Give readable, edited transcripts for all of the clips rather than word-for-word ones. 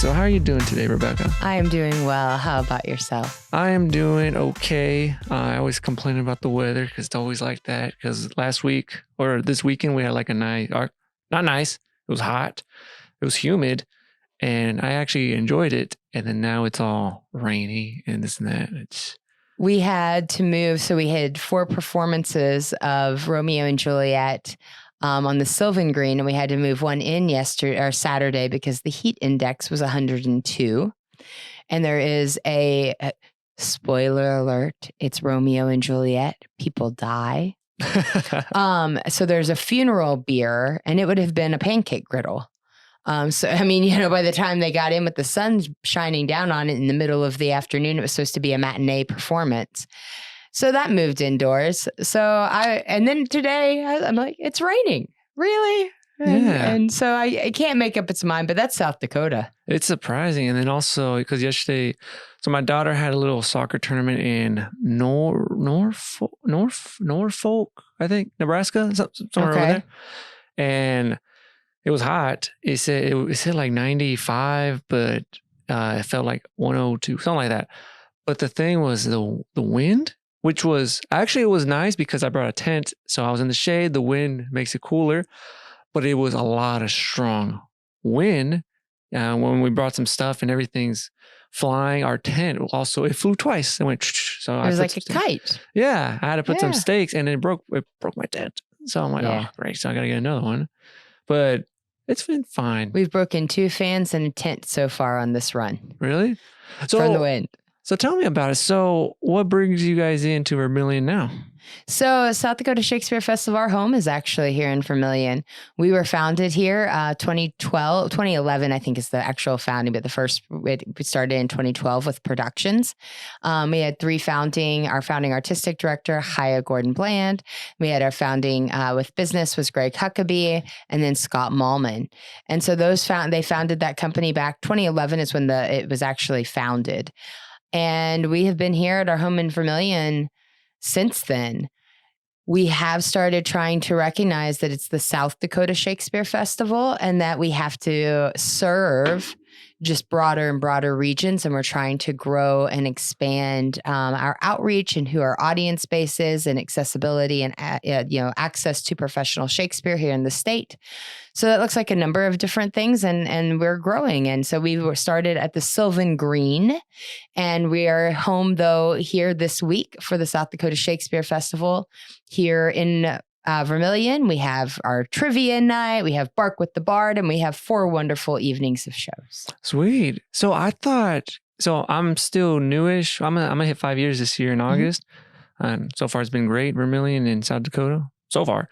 So how are you doing today, Rebecca? I am doing well. How about yourself? I am doing okay. I always complain about the weather because it's always like that. Because last week or this weekend, we had like a nice, or not nice. It was hot. It was humid. And I actually enjoyed it. And then now it's all rainy and this and that. We had to move. So we had 4 performances of Romeo and Juliet on the Sylvan Green, and we had to move one in Saturday because the heat index was 102. And there is a spoiler alert. It's Romeo and Juliet. People die. So there's a funeral beer, and it would have been a pancake griddle. So, I mean, by the time they got in with the sun shining down on it in the middle of the afternoon, it was supposed to be a matinee performance. So that moved indoors. And then today I'm like, it's raining. Really? And so I can't make up its mind, but that's South Dakota. It's surprising. And then also because yesterday, so my daughter had a little soccer tournament in Norfolk, I think, Nebraska, somewhere over there. And it was hot. It said like 95, but it felt like 102, something like that. But the thing was the wind, which was actually, it was nice because I brought a tent. So I was in the shade. The wind makes it cooler, but it was a lot of strong wind. When we brought some stuff and everything's flying, our tent also, it flew twice. It went, so it was like a kite. Yeah. I had to put some stakes and it broke my tent. So I'm like, oh, great. So I got to get another one. But it's been fine. We've broken 2 fans and a tent so far on this run. Really? From the wind. So tell me about it. So what brings you guys into Vermilion now? So South Dakota Shakespeare Festival, our home is actually here in Vermilion. We were founded here 2011, I think is the actual founding, but we started in 2012 with productions. We had 3 our founding artistic director, Haya Gordon-Bland. We had our founding with business was Greg Huckabee, and then Scott Mallman. And so they founded that company back 2011 is when it was actually founded. And we have been here at our home in Vermilion since then. We have started trying to recognize that it's the South Dakota Shakespeare Festival and that we have to serve just broader and broader regions. And we're trying to grow and expand our outreach and who our audience base is and accessibility and access to professional Shakespeare here in the state. So that looks like a number of different things, and we're growing. And so we were started at the Sylvan Green, and we are home though here this week for the South Dakota Shakespeare Festival here in Vermilion. We have our trivia night, we have Bark with the Bard, and we have 4 wonderful evenings of shows. Sweet. So I'm still newish. I'm gonna hit 5 years this year in August. And so far it's been great. Vermilion in South Dakota so far.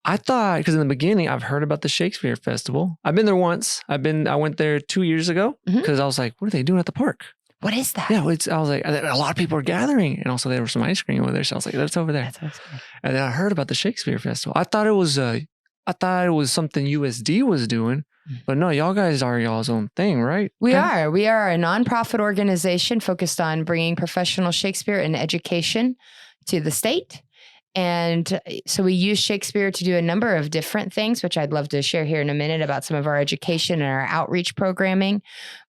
I thought, because in the beginning I've heard about the Shakespeare Festival. I've been there once. I went there 2 years ago because I was like, what are they doing at the park? What is that? Yeah, I was like, a lot of people are gathering. And also there was some ice cream over there. So I was like, that's over there. That's awesome. And then I heard about the Shakespeare Festival. I thought it was something USD was doing, but no, y'all guys are y'all's own thing, right? We are a nonprofit organization focused on bringing professional Shakespeare and education to the state. And so we use Shakespeare to do a number of different things, which I'd love to share here in a minute about some of our education and our outreach programming.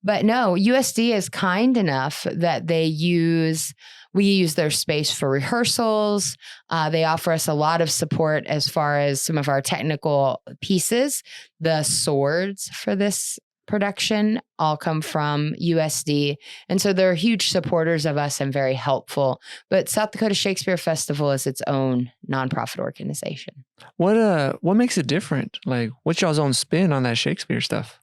But no, USD is kind enough that we use their space for rehearsals. They offer us a lot of support as far as some of our technical pieces. The swords for this production all come from USD. And so they're huge supporters of us and very helpful. But South Dakota Shakespeare Festival is its own nonprofit organization. What makes it different? Like, what's y'all's own spin on that Shakespeare stuff?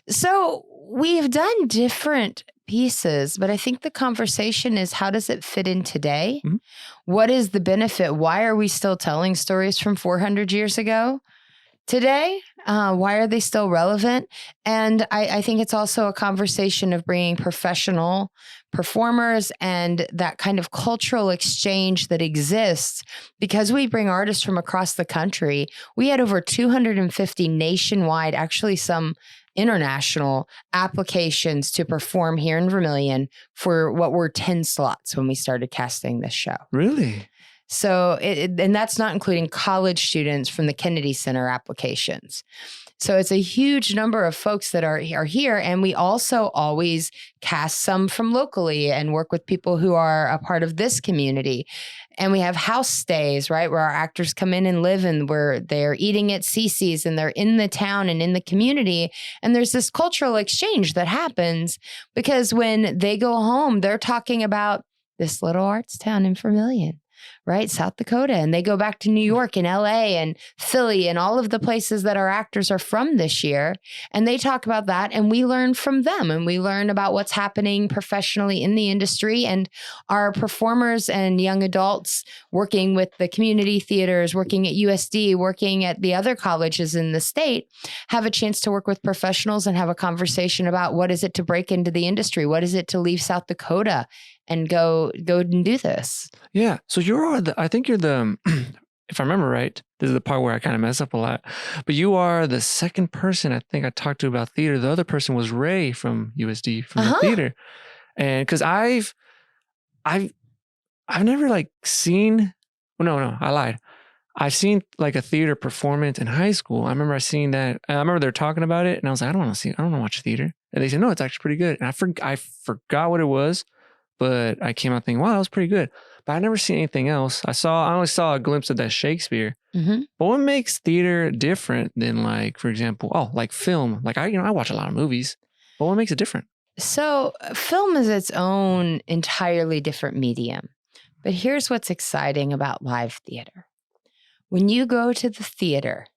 So we've done different pieces, but I think the conversation is, how does it fit in today? Mm-hmm. What is the benefit? Why are we still telling stories from 400 years ago today? Why are they still relevant? And I think it's also a conversation of bringing professional performers and that kind of cultural exchange that exists because we bring artists from across the country. We had over 250 nationwide, actually some international applications to perform here in Vermilion for what were 10 slots when we started casting this show. Really? So, and that's not including college students from the Kennedy Center applications. So it's a huge number of folks that are here. And we also always cast some from locally and work with people who are a part of this community. And we have house stays, right, where our actors come in and live, and where they're eating at Cece's and they're in the town and in the community. And there's this cultural exchange that happens, because when they go home, they're talking about this little arts town in Vermilion, right? South Dakota. And they go back to New York and LA and Philly and all of the places that our actors are from this year. And they talk about that, and we learn from them, and we learn about what's happening professionally in the industry. And our performers and young adults working with the community theaters, working at USD, working at the other colleges in the state, have a chance to work with professionals and have a conversation about what is it to break into the industry? What is it to leave South Dakota and go and do this? Yeah. So I think you're the, if I remember right, this is the part where I kind of mess up a lot, but you are the second person I think I talked to about theater. The other person was Ray from USD, from the theater. And cause I've never like seen, well, no, I lied. I've seen like a theater performance in high school. I remember seeing that. And I remember they were talking about it, and I was like, I don't want to watch theater. And they said, no, it's actually pretty good. And I forgot what it was. But I came out thinking, wow, that was pretty good. But I never seen anything else. I only saw a glimpse of that Shakespeare. Mm-hmm. But what makes theater different than, like, for example, like film? Like I watch a lot of movies. But what makes it different? So film is its own entirely different medium. But here's what's exciting about live theater. When you go to the theater,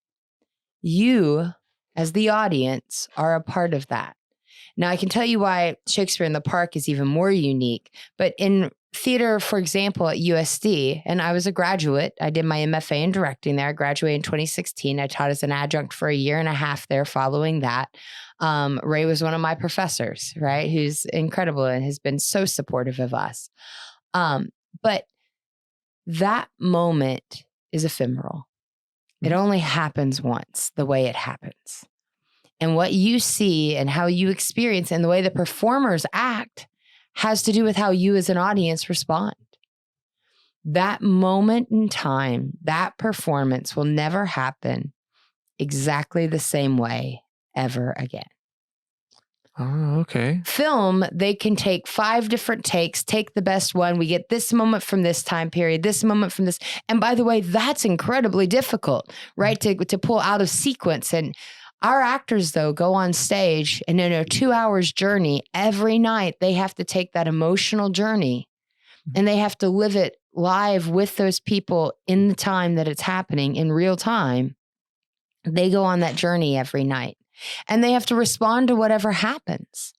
you, as the audience, are a part of that. Now, I can tell you why Shakespeare in the Park is even more unique. But in theater, for example, at USD, and I was a graduate. I did my MFA in directing there. I graduated in 2016. I taught as an adjunct for a year and a half there following that. Ray was one of my professors, right, who's incredible and has been so supportive of us. But that moment is ephemeral. It only happens once, the way it happens. And what you see and how you experience and the way the performers act has to do with how you as an audience respond. That moment in time, that performance will never happen exactly the same way ever again. Oh, okay. Film, they can take 5 different takes, take the best one. We get this moment from this time period, this moment from this. And by the way, that's incredibly difficult, right? To pull out of sequence. And our actors, though, go on stage, and in a 2 hours journey every night, they have to take that emotional journey and they have to live it live with those people in the time that it's happening in real time. They go on that journey every night, and they have to respond to whatever happens,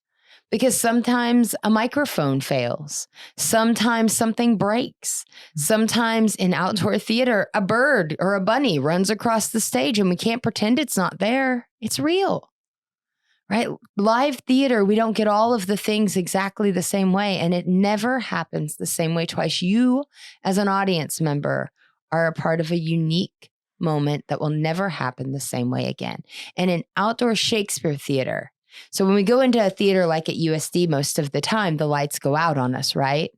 because sometimes a microphone fails. Sometimes something breaks. Sometimes in outdoor theater, a bird or a bunny runs across the stage and we can't pretend it's not there. It's real, right? Live theater, we don't get all of the things exactly the same way, and it never happens the same way twice. You, as an audience member, are a part of a unique moment that will never happen the same way again. And in outdoor Shakespeare theater, so when we go into a theater like at USD, most of the time, the lights go out on us, right?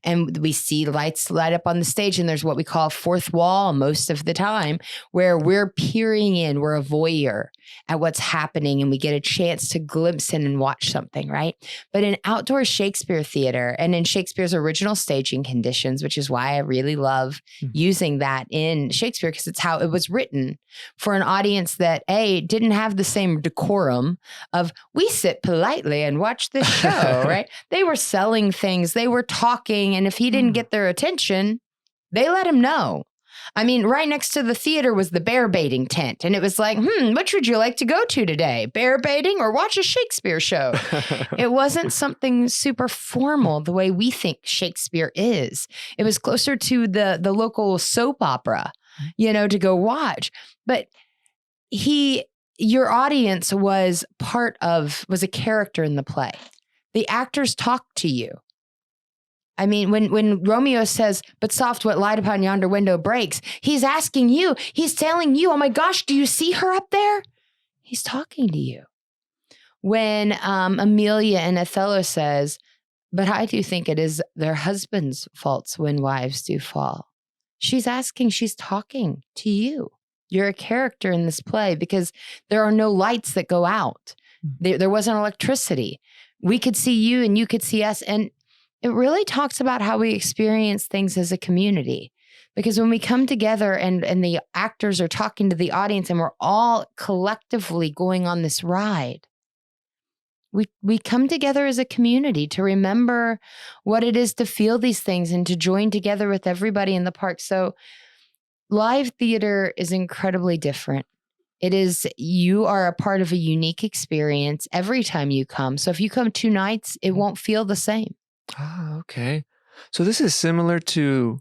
And we see lights light up on the stage, and there's what we call fourth wall most of the time, where we're peering in, we're a voyeur at what's happening, and we get a chance to glimpse in and watch something, right? But in outdoor Shakespeare theater and in Shakespeare's original staging conditions, which is why I really love using that in Shakespeare, because it's how it was written for an audience that didn't have the same decorum of we sit politely and watch this show, right? They were selling things, they were talking, and if he didn't get their attention, they let him know. I mean, right next to the theater was the bear baiting tent. And it was like, which would you like to go to today? Bear baiting or watch a Shakespeare show? It wasn't something super formal the way we think Shakespeare is. It was closer to the local soap opera, to go watch. But your audience was a character in the play. The actors talked to you. I mean, when Romeo says, but soft what light upon yonder window breaks, he's asking you, he's telling you, oh my gosh, do you see her up there? He's talking to you. When Amelia in Othello says, but I do think it is their husbands' faults when wives do fall. She's talking to you. You're a character in this play because there are no lights that go out. There wasn't electricity. We could see you and you could see us. And it really talks about how we experience things as a community. Because when we come together and the actors are talking to the audience and we're all collectively going on this ride, we come together as a community to remember what it is to feel these things and to join together with everybody in the park. So live theater is incredibly different. It is, you are a part of a unique experience every time you come. So if you come 2 nights, it won't feel the same. Ah, okay. So this is similar to,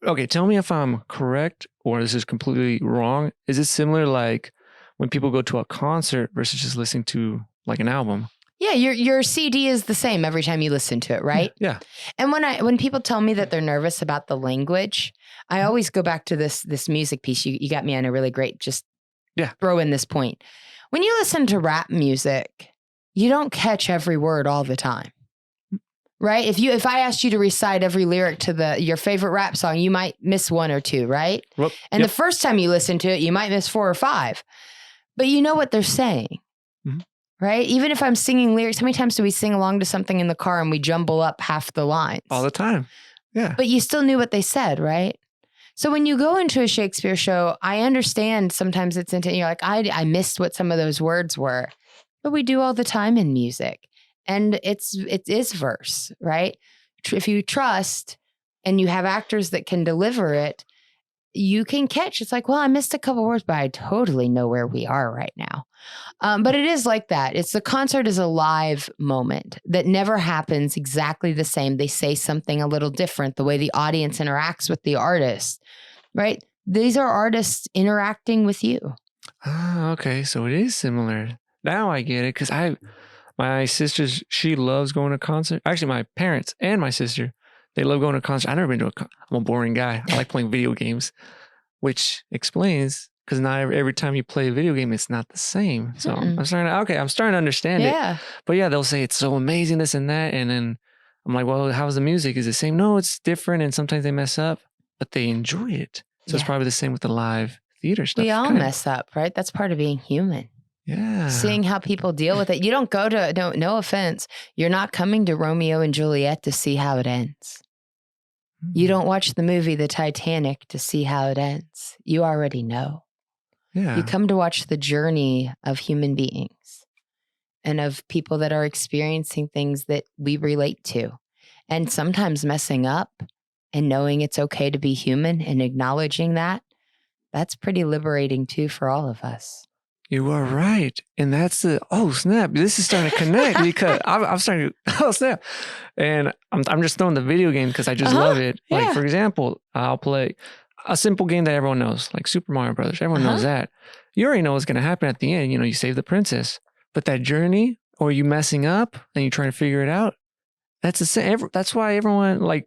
okay, tell me if I'm correct or this is completely wrong. Is it similar like when people go to a concert versus just listening to like an album? Yeah, your CD is the same every time you listen to it, right? Yeah. And when people tell me that they're nervous about the language, I always go back to this music piece. You got me on a really great, just throw in this point. When you listen to rap music, you don't catch every word all the time. Right? If I asked you to recite every lyric to your favorite rap song, you might miss 1 or 2, right? Well, and the first time you listen to it, you might miss 4 or 5. But you know what they're saying. Mm-hmm. Right? Even if I'm singing lyrics, how many times do we sing along to something in the car and we jumble up half the lines? All the time. Yeah. But you still knew what they said, right? So when you go into a Shakespeare show, I understand sometimes you're like, I missed what some of those words were. But we do all the time in music. And it is verse, right? If you trust and you have actors that can deliver it, you can catch. It's like, well, I missed a couple words, but I totally know where we are right now. But it is like that. The concert is a live moment that never happens exactly the same. They say something a little different, the way the audience interacts with the artist, right? These are artists interacting with you. Ah, okay. So it is similar. Now I get it. Because my sister, she loves going to concerts. Actually, my parents and my sister, they love going to concerts. I've never been to I'm a boring guy. I like playing video games, which explains because not every time you play a video game, it's not the same. So I'm starting to understand it. But yeah, they'll say it's so amazing, this and that. And then I'm like, well, how's the music? Is it the same? No, it's different. And sometimes they mess up, but they enjoy it. So it's probably the same with the live theater stuff. We all mess up, right? That's part of being human. Yeah. Seeing how people deal with it. You don't go to, no offense, you're not coming to Romeo and Juliet to see how it ends. You don't watch the movie The Titanic to see how it ends. You already know. Yeah. You come to watch the journey of human beings and of people that are experiencing things that we relate to. And sometimes messing up and knowing it's okay to be human and acknowledging that's pretty liberating too for all of us. You are right. And that's oh snap, this is starting to connect because I'm starting to, oh snap. And I'm just throwing the video game because I just love it. Like for example, I'll play a simple game that everyone knows, like Super Mario Brothers. Everyone knows that. You already know what's going to happen at the end. You save the princess. But that journey or you messing up and you're trying to figure it out, that's the same. That's why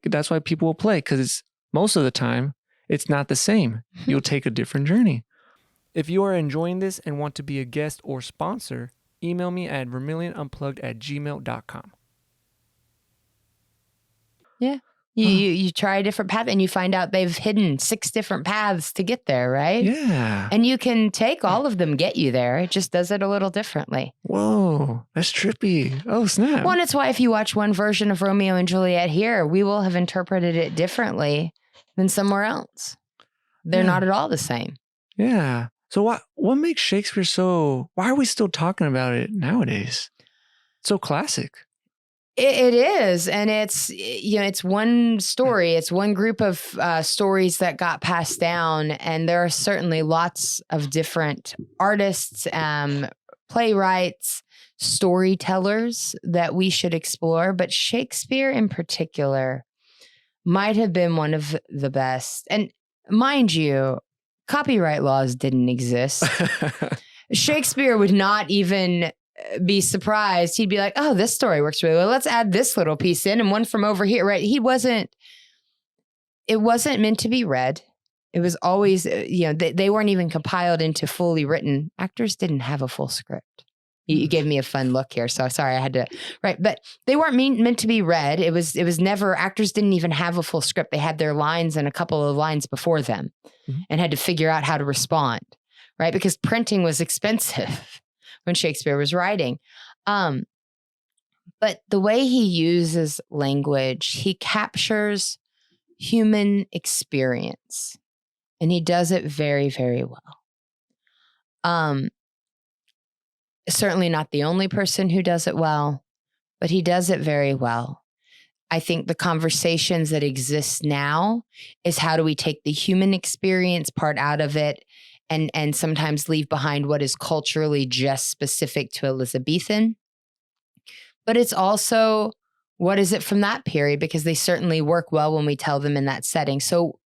that's why people will play because most of the time, it's not the same. You'll take a different journey. If you are enjoying this and want to be a guest or sponsor, email me at vermillionunplugged@gmail.com. Yeah. You try a different path and you find out they've hidden 6 different paths to get there, right? Yeah. And you can take all of them, get you there. It just does it a little differently. Whoa, that's trippy. Oh, snap. Well, and it's why if you watch one version of Romeo and Juliet here, we will have interpreted it differently than somewhere else. They're not at all the same. Yeah. So what makes Shakespeare why are we still talking about it nowadays? It's so classic. It is. And it's one story. It's one group of stories that got passed down. And there are certainly lots of different artists, playwrights, storytellers that we should explore. But Shakespeare in particular might have been one of the best. And mind you, copyright laws didn't exist. Shakespeare would not even be surprised. He'd be like, oh, this story works really well. Let's add this little piece in and one from over here, right? It wasn't meant to be read. It was always, they weren't even compiled into fully written. Actors didn't have a full script. You gave me a fun look here. So sorry, I had to, right. But they weren't meant to be read. It was never, actors didn't even have a full script. They had their lines and a couple of lines before them and had to figure out how to respond, right? Because printing was expensive when Shakespeare was writing. But the way he uses language, he captures human experience, and he does it very, very well. Certainly not the only person who does it well, but he does it very well. I think the conversations that exist now is how do we take the human experience part out of it and sometimes leave behind what is culturally just specific to Elizabethan. But it's also, what is it from that period? Because they certainly work well when we tell them in that setting. So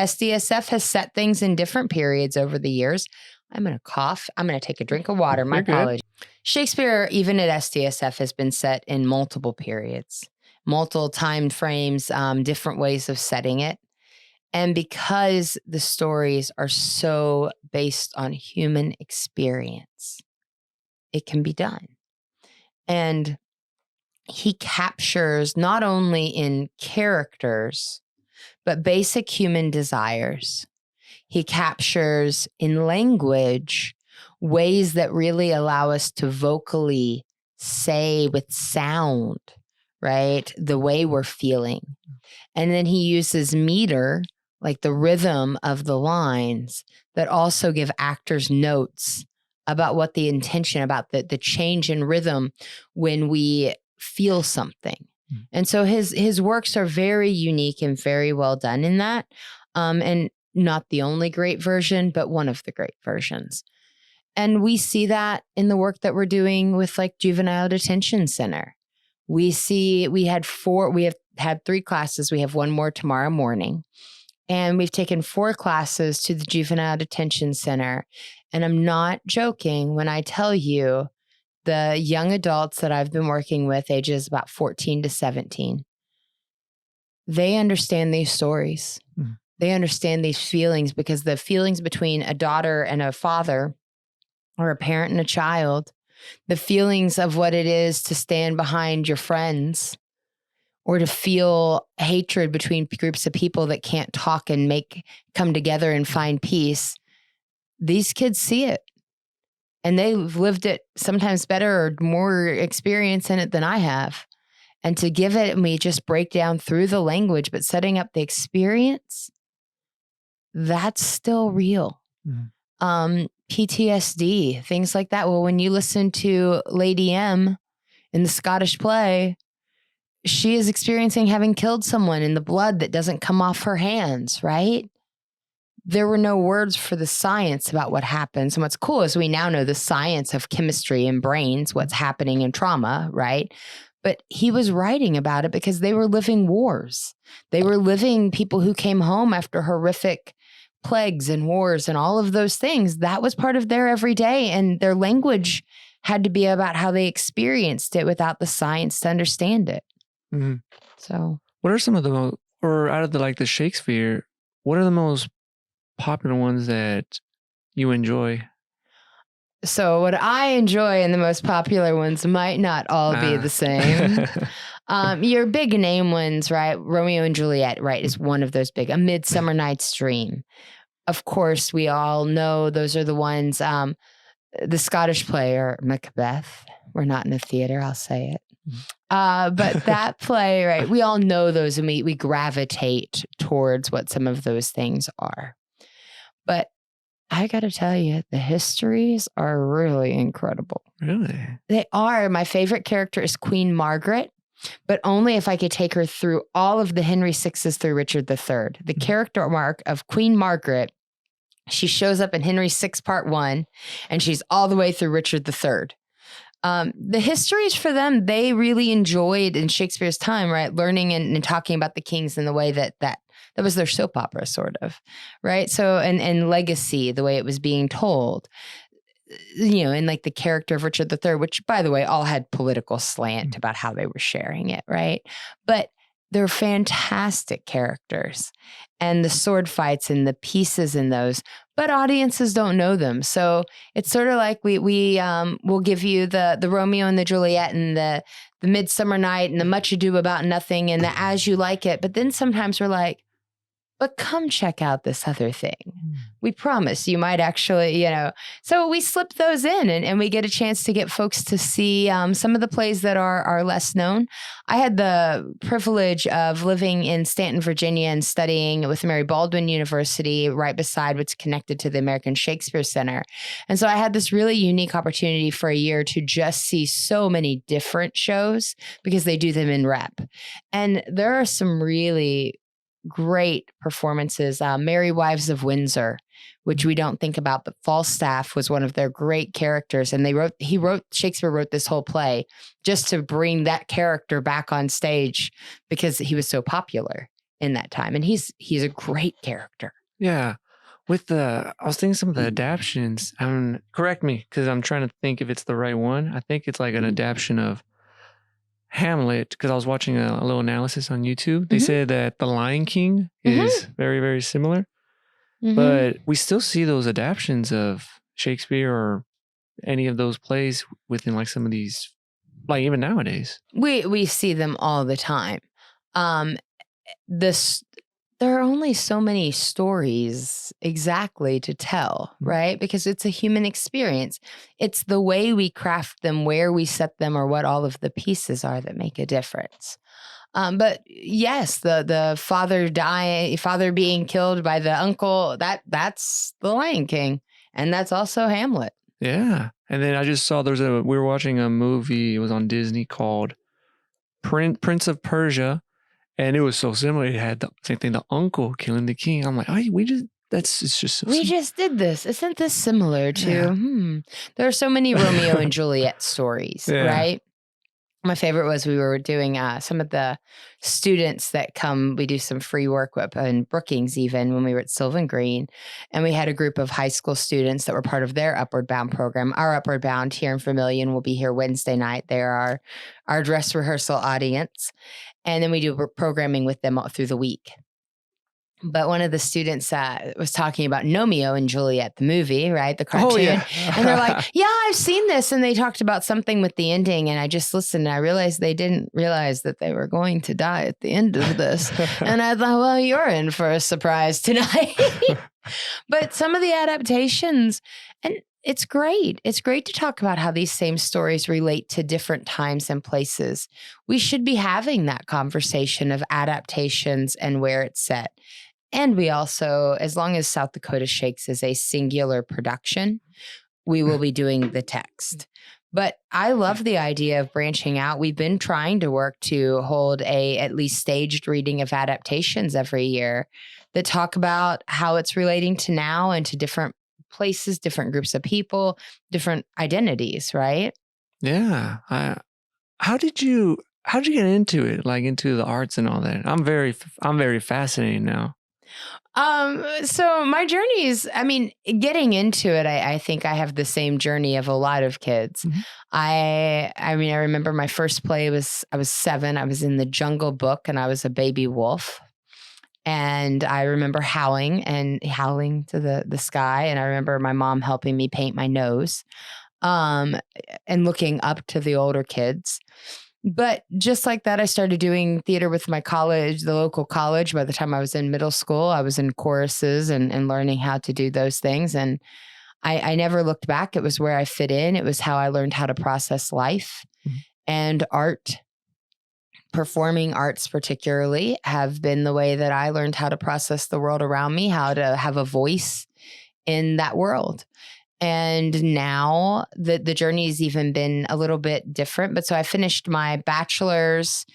SDSF has set things in different periods over the years. I'm going to cough. I'm going to take a drink of water. My apologies. Shakespeare, even at SDSF, has been set in multiple periods, multiple time frames, different ways of setting it. And because the stories are so based on human experience, it can be done. And he captures not only in characters, but basic human desires. He captures in language ways that really allow us to vocally say with sound, right? The way we're feeling. And then he uses meter, like the rhythm of the lines, that also give actors notes about what the intention, about the change in rhythm when we feel something. And so his works are very unique and very well done in that. And not the only great version, but one of the great versions. And we see that in the work that we're doing with like Juvenile Detention Center. We have had 3 classes. We have one more tomorrow morning. And we've taken 4 classes to the Juvenile Detention Center. And I'm not joking when I tell you the young adults that I've been working with, ages about 14 to 17, they understand these stories. They understand these feelings, because the feelings between a daughter and a father, or a parent and a child, the feelings of what it is to stand behind your friends, or to feel hatred between groups of people that can't talk and come together and find peace. These kids see it, and they've lived it sometimes better or more experience in it than I have. And to give it, and we just break down through the language, but setting up the experience, that's still real. PTSD, things like that. Well, when you listen to Lady M in the Scottish play, she is experiencing having killed someone in the blood that doesn't come off her hands, right? There were no words for the science about what happens. And what's cool is we now know the science of chemistry and brains, what's happening in trauma, right? But he was writing about it because they were living wars. They were living people who came home after horrific plagues and wars and all of those things. That was part of their everyday, and their language had to be about how they experienced it without the science to understand it. So what are some of the, or out of the Shakespeare, what are the most popular ones that you enjoy? So what I enjoy and the most popular ones might not all be the same. Your big name ones, right? Romeo and Juliet, right, is one of those big. A Midsummer Night's Dream. Of course, we all know those are the ones. The Scottish play, or Macbeth. We're not in a theater, I'll say it. But that play, right, we all know those, and we gravitate towards what some of those things are. But I got to tell you, the histories are really incredible. Really? They are. My favorite character is Queen Margaret, but only if I could take her through all of the Henry VIs through Richard III. The character arc of Queen Margaret, she shows up in Henry VI Part 1, and she's all the way through Richard III. The histories for them, they really enjoyed in Shakespeare's time, right? Learning and talking about the kings in the way that was their soap opera, sort of, right? So, and legacy, the way it was being told, and like the character of Richard III, which, by the way, all had political slant about how they were sharing it, right? But they're fantastic characters, and the sword fights and the pieces in those, but audiences don't know them. So it's sort of like we'll give you the Romeo and the Juliet and the Midsummer Night and the Much Ado About Nothing and the As You Like It. But then sometimes we're like, but come check out this other thing. We promise you might actually, So we slip those in and we get a chance to get folks to see some of the plays that are less known. I had the privilege of living in Stanton, Virginia and studying with Mary Baldwin University right beside what's connected to the American Shakespeare Center. And so I had this really unique opportunity for a year to just see so many different shows because they do them in rep. And there are some really great performances. Merry Wives of Windsor, which we don't think about, but Falstaff was one of their great characters. And Shakespeare wrote this whole play just to bring that character back on stage because he was so popular in that time. And he's a great character. Yeah. I was thinking some of the adaptions, correct me, because I'm trying to think if it's the right one. I think it's like an adaptation of Hamlet, because I was watching a little analysis on YouTube. They said that The Lion King is very, very similar, but we still see those adaptions of Shakespeare or any of those plays within like some of these, like even nowadays. We see them all the time. There are only so many stories exactly to tell, right? Because it's a human experience. It's the way we craft them, where we set them, or what all of the pieces are that make a difference. But yes, the father being killed by the uncle, that's The Lion King. And that's also Hamlet. Yeah. And then I just saw we were watching a movie, it was on Disney called Prince of Persia. And it was so similar. It had the same thing, the uncle killing the king. I'm like, it's just so we just did this. Isn't this similar to, There are so many Romeo and Juliet stories, right? My favorite was we were doing some of the students that come, we do some free work with in Brookings even when we were at Sylvan Green. And we had a group of high school students that were part of their Upward Bound program. Our Upward Bound here in Vermilion will be here Wednesday night. They're our dress rehearsal audience. And then we do programming with them all through the week. But one of the students was talking about Romeo and Juliet, the movie, right? The cartoon. Oh, yeah. And they're like, yeah, I've seen this. And they talked about something with the ending. And I just listened and I realized they didn't realize that they were going to die at the end of this. And I thought, well, you're in for a surprise tonight. But some of the adaptations, and it's great. It's great to talk about how these same stories relate to different times and places. We should be having that conversation of adaptations and where it's set. And we also, as long as South Dakota Shakes is a singular production, we will be doing the text. But I love the idea of branching out. We've been trying to work to hold at least staged reading of adaptations every year that talk about how it's relating to now and to different places, different groups of people, different identities, right? Yeah. How did you get into it? Like into the arts and all that? I'm very fascinated now. So my journey is, getting into it, I think I have the same journey of a lot of kids. I remember my first play I was 7. I was in the Jungle Book and I was a baby wolf. And I remember howling to the sky. And I remember my mom helping me paint my nose, and looking up to the older kids. But just like that, I started doing theater with my college, the local college. By the time I was in middle school, I was in choruses and learning how to do those things. And I never looked back. It was where I fit in. It was how I learned how to process life and art. Performing arts particularly have been the way that I learned how to process the world around me, how to have a voice in that world. And now the journey's even been a little bit different. But so I finished my bachelor's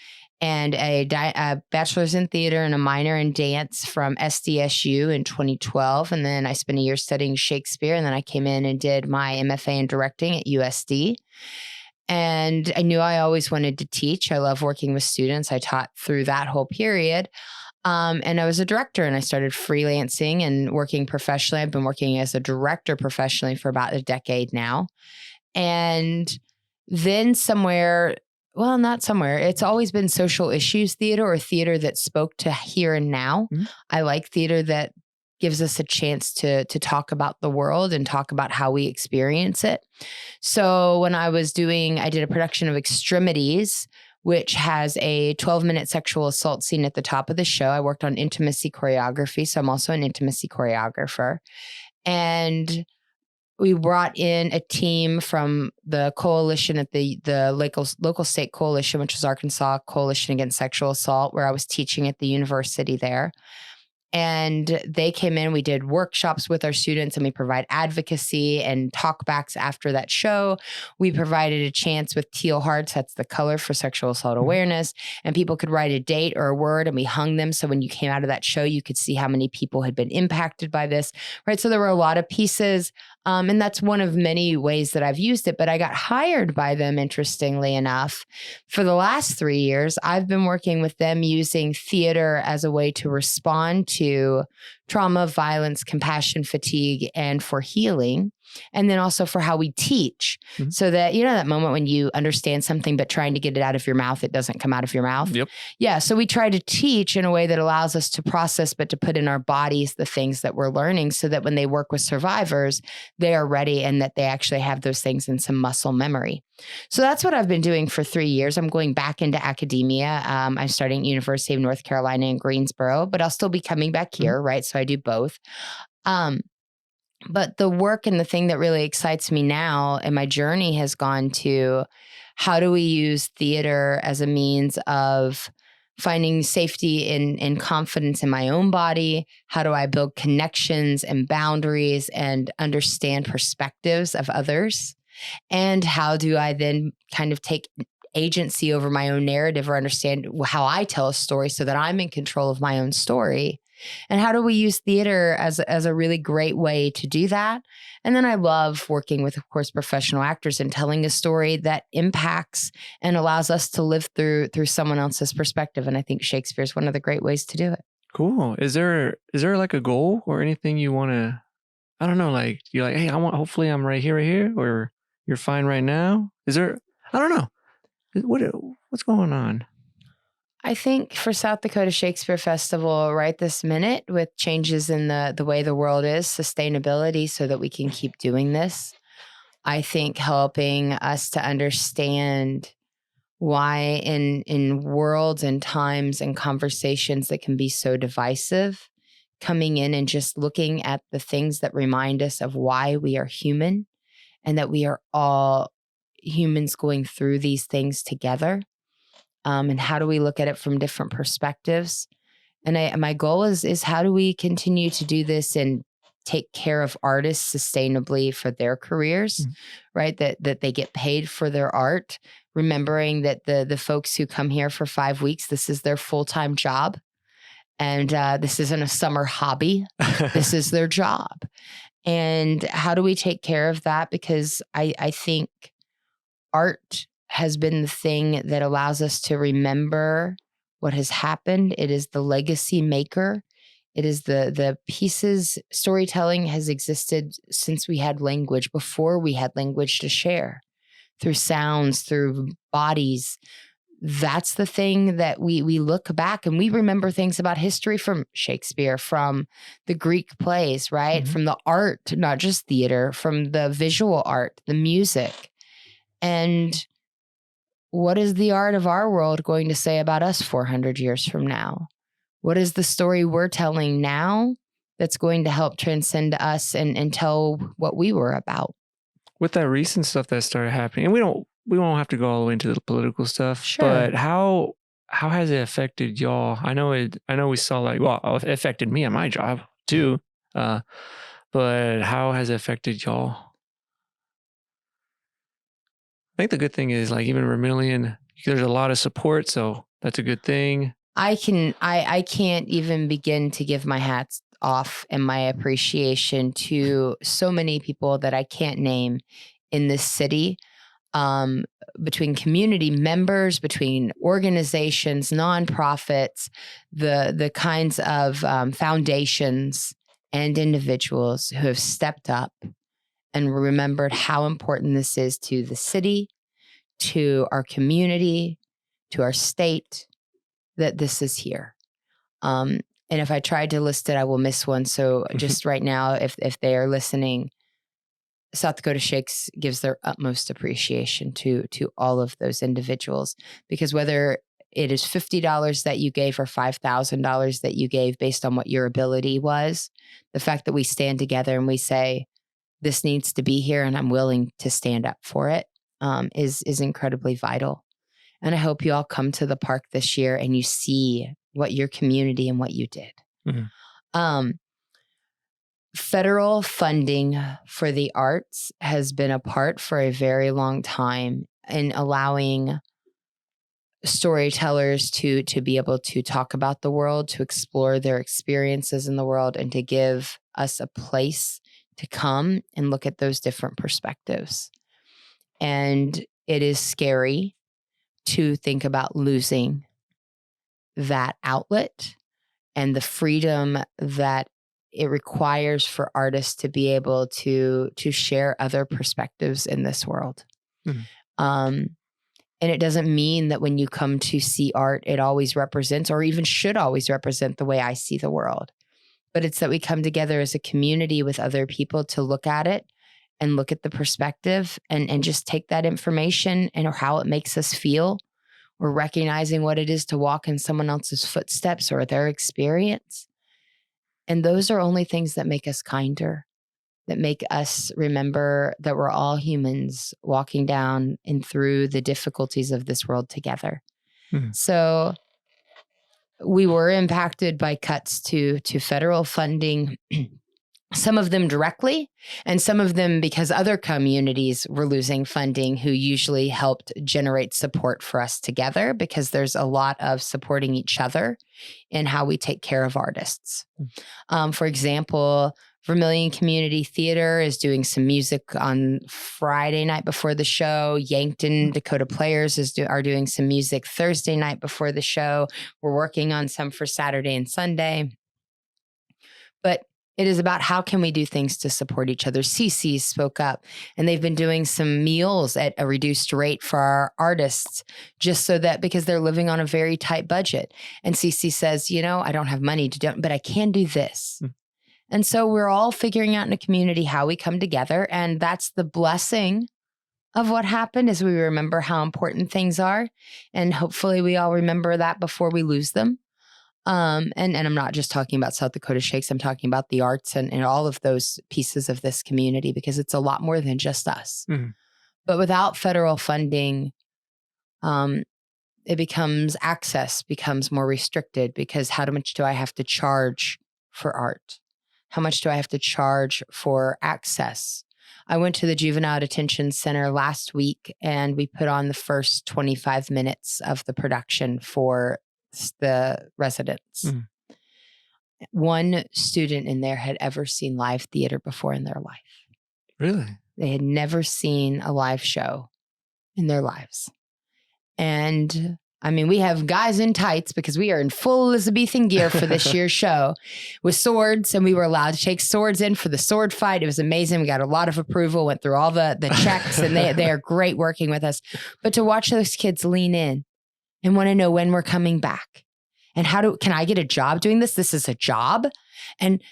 and a bachelor's in theater and a minor in dance from SDSU in 2012. And then I spent a year studying Shakespeare. And then I came in and did my MFA in directing at USD. And I knew I always wanted to teach. I love working with students. I taught through that whole period. And I was a director and I started freelancing and working professionally. I've been working as a director professionally for about a decade now. And then somewhere well, not somewhere. It's always been social issues theater or theater that spoke to here and now. Mm-hmm. I like theater that gives us a chance to talk about the world and talk about how we experience it. So when I did a production of Extremities, which has a 12-minute sexual assault scene at the top of the show. I worked on intimacy choreography, so I'm also an intimacy choreographer. And we brought in a team from the coalition at the local state coalition, which is Arkansas Coalition Against Sexual Assault, where I was teaching at the university there. And they came in, we did workshops with our students, and we provide advocacy and talkbacks after that show. We provided a chance with teal hearts, that's the color for sexual assault awareness, and people could write a date or a word, and we hung them. So when you came out of that show, you could see how many people had been impacted by this, right? So there were a lot of pieces. And that's one of many ways that I've used it, but I got hired by them, interestingly enough. For the last 3 years, I've been working with them using theater as a way to respond to trauma, violence, compassion, fatigue, and for healing. And then also for how we teach. Mm-hmm. So that, that moment when you understand something, but trying to get it out of your mouth, it doesn't come out of your mouth. Yep. Yeah. So we try to teach in a way that allows us to process, but to put in our bodies the things that we're learning so that when they work with survivors, they are ready and that they actually have those things in some muscle memory. So that's what I've been doing for 3 years. I'm going back into academia. I'm starting at University of North Carolina in Greensboro, but I'll still be coming back here, right? So I do both. But the work and the thing that really excites me now and my journey has gone to how do we use theater as a means of finding safety and confidence in my own body? How do I build connections and boundaries and understand perspectives of others? And how do I then kind of take agency over my own narrative or understand how I tell a story so that I'm in control of my own story? And how do we use theater as a really great way to do that? And then I love working with, of course, professional actors and telling a story that impacts and allows us to live through someone else's perspective. And I think Shakespeare is one of the great ways to do it. Cool. Is there like a goal or anything you want to, I don't know, like you're like, hey, hopefully I'm right here, or you're fine right now? Is there, I don't know. What's going on? I think for South Dakota Shakespeare Festival right this minute, with changes in the way the world is, sustainability so that we can keep doing this. I think helping us to understand why in worlds and times and conversations that can be so divisive, coming in and just looking at the things that remind us of why we are human and that we are all humans going through these things together. And how do we look at it from different perspectives? And my goal is how do we continue to do this and take care of artists sustainably for their careers, right? That they get paid for their art, remembering that the folks who come here for 5 weeks, this is their full-time job. And this isn't a summer hobby. This is their job. And how do we take care of that? Because I think art has been the thing that allows us to remember what has happened. It is the legacy maker. It is the pieces. Storytelling has existed since we had language, before we had language to share, through sounds, through bodies. That's the thing that we look back and we remember things about history from Shakespeare, from the Greek plays, right? From the art, not just theater, from the visual art, the music. And what is the art of our world going to say about us 400 years from now? What is the story we're telling now that's going to help transcend us and tell what we were about? With that recent stuff that started happening, and we won't have to go all the way into the political stuff, sure. But how has it affected y'all? I know we saw like, well, it affected me at my job too. But how has it affected y'all? I think the good thing is like even Vermillion, there's a lot of support, so that's a good thing. I can't even begin to give my hats off and my appreciation to so many people that I can't name in this city, between community members, between organizations, nonprofits, the kinds of foundations and individuals who have stepped up and remembered how important this is to the city, to our community, to our state, that this is here. And if I tried to list it, I will miss one. So just right now, if they are listening, South Dakota Shakes gives their utmost appreciation to all of those individuals, because whether it is $50 that you gave or $5,000 that you gave based on what your ability was, the fact that we stand together and we say, this needs to be here and I'm willing to stand up for it, is incredibly vital. And I hope you all come to the park this year and you see what your community and what you did. Mm-hmm. Federal funding for the arts has been a part for a very long time in allowing storytellers to be able to talk about the world, to explore their experiences in the world, and to give us a place to come and look at those different perspectives. And it is scary to think about losing that outlet and the freedom that it requires for artists to be able to share other perspectives in this world. Mm-hmm. And it doesn't mean that when you come to see art, it always represents or even should always represent the way I see the world. But it's that we come together as a community with other people to look at it and look at the perspective and just take that information and how it makes us feel. We're recognizing what it is to walk in someone else's footsteps or their experience. And those are only things that make us kinder, that make us remember that we're all humans walking down and through the difficulties of this world together. Mm-hmm. So we were impacted by cuts to federal funding, some of them directly, and some of them because other communities were losing funding who usually helped generate support for us together, because there's a lot of supporting each other in how we take care of artists. For example, Vermilion Community Theater is doing some music on Friday night before the show. Yankton Dakota Players are doing some music Thursday night before the show. We're working on some for Saturday and Sunday. But it is about how can we do things to support each other. CC spoke up, and they've been doing some meals at a reduced rate for our artists, just so that because they're living on a very tight budget. And CC says, I don't have money to do, but I can do this. Mm-hmm. And so we're all figuring out in a community how we come together. And that's the blessing of what happened, is we remember how important things are. And hopefully we all remember that before we lose them. And I'm not just talking about South Dakota Shakes. I'm talking about the arts and all of those pieces of this community, because it's a lot more than just us. Mm-hmm. But without federal funding, access becomes more restricted, because how much do I have to charge for art? How much do I have to charge for access? I went to the Juvenile Detention Center last week, and we put on the first 25 minutes of the production for the residents. Mm. One student in there had ever seen live theater before in their life. Really? They had never seen a live show in their lives. And I mean, we have guys in tights because we are in full Elizabethan gear for this year's show with swords, and we were allowed to take swords in for the sword fight. It was amazing. We got a lot of approval, went through all the checks, and they are great working with us. But to watch those kids lean in and want to know when we're coming back, and can I get a job doing this? This is a job. And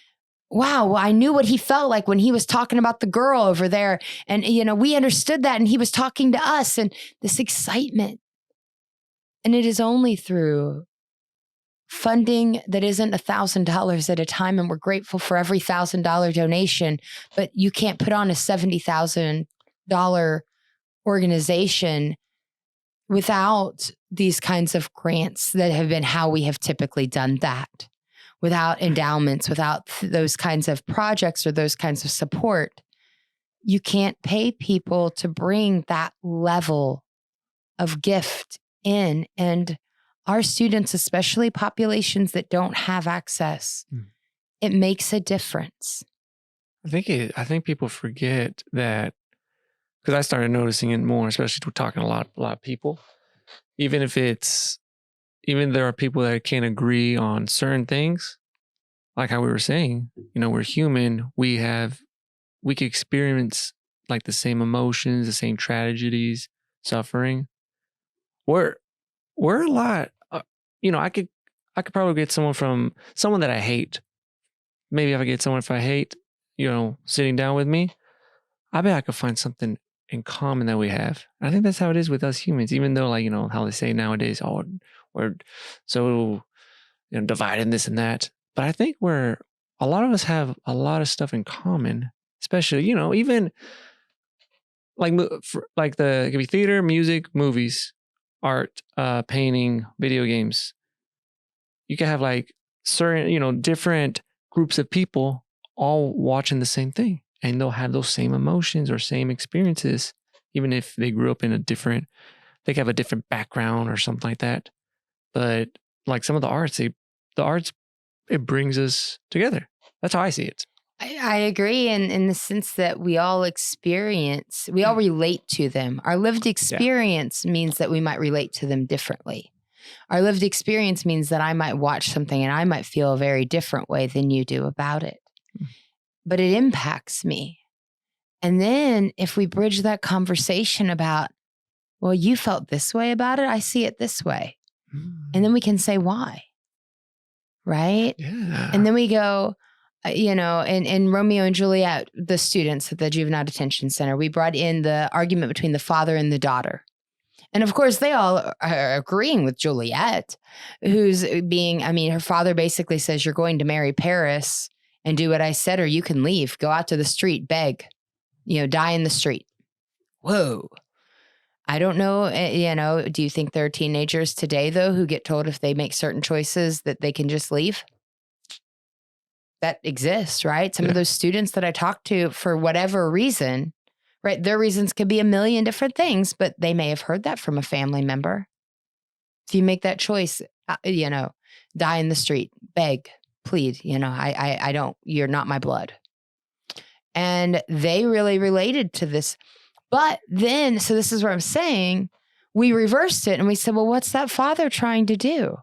wow, well, I knew what he felt like when he was talking about the girl over there. And, we understood that, and he was talking to us, and this excitement. And it is only through funding that isn't $1,000 at a time. And we're grateful for every $1,000 donation, but you can't put on a $70,000 organization without these kinds of grants that have been how we have typically done that. Without endowments, without those kinds of projects or those kinds of support, you can't pay people to bring that level of gift in. And our students, especially populations that don't have access, it makes a difference. I think people forget that, because I started noticing it more, especially with talking to a lot of people. Even there are people that can't agree on certain things, like how we were saying, we're human. We can experience like the same emotions, the same tragedies, suffering. We're a lot. I could probably get someone that I hate. Maybe if I get someone if I hate, sitting down with me, I bet I could find something in common that we have. I think that's how it is with us humans. Even though, like, how they say nowadays, oh, we're so divided in this and that. But I think a lot of us have a lot of stuff in common. Especially, even like it could be theater, music, movies, art, painting, video games. You can have like certain, different groups of people all watching the same thing, and they'll have those same emotions or same experiences, even if they grew up in they have a different background or something like that. But like some of the arts, it brings us together. That's how I see it. I agree in the sense that we all relate to them. Our lived experience means that we might relate to them differently. Our lived experience means that I might watch something and I might feel a very different way than you do about it. But it impacts me. And then if we bridge that conversation about, well, you felt this way about it, I see it this way. And then we can say why. Right? Yeah. And then we go, in Romeo and Juliet, the students at the Juvenile Detention Center, we brought in the argument between the father and the daughter. And of course, they all are agreeing with Juliet, who's her father basically says, you're going to marry Paris and do what I said, or you can leave, go out to the street, beg, die in the street. Whoa. I don't know, do you think there are teenagers today, though, who get told if they make certain choices that they can just leave? That exists, right? Some of those students that I talk to, for whatever reason, right? Their reasons could be a million different things, but they may have heard that from a family member. If you make that choice, die in the street, beg, plead, I don't, you're not my blood. And they really related to this. But then, so this is where I'm saying, we reversed it and we said, well, what's that father trying to do?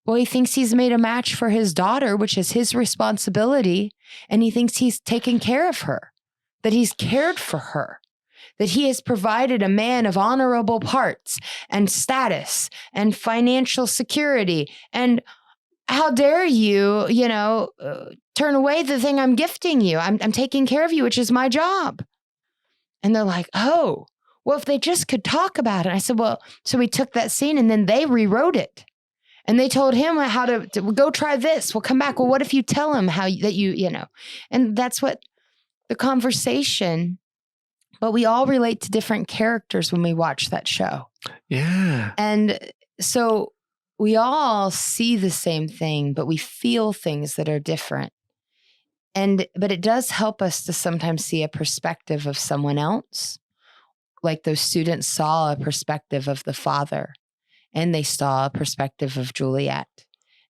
Well, he thinks he's made a match for his daughter, which is his responsibility. And he thinks he's taken care of her, that he's cared for her, that he has provided a man of honorable parts and status and financial security. And how dare you, turn away the thing I'm gifting you. I'm taking care of you, which is my job. And they're like, oh, well, if they just could talk about it. I said, well, so we took that scene and then they rewrote it. And they told him how to go try this. We'll come back. Well, what if you tell him and that's what the conversation, but we all relate to different characters when we watch that show. Yeah. And so we all see the same thing, but we feel things that are different. But it does help us to sometimes see a perspective of someone else. Like those students saw a perspective of the father. And they saw a perspective of Juliet.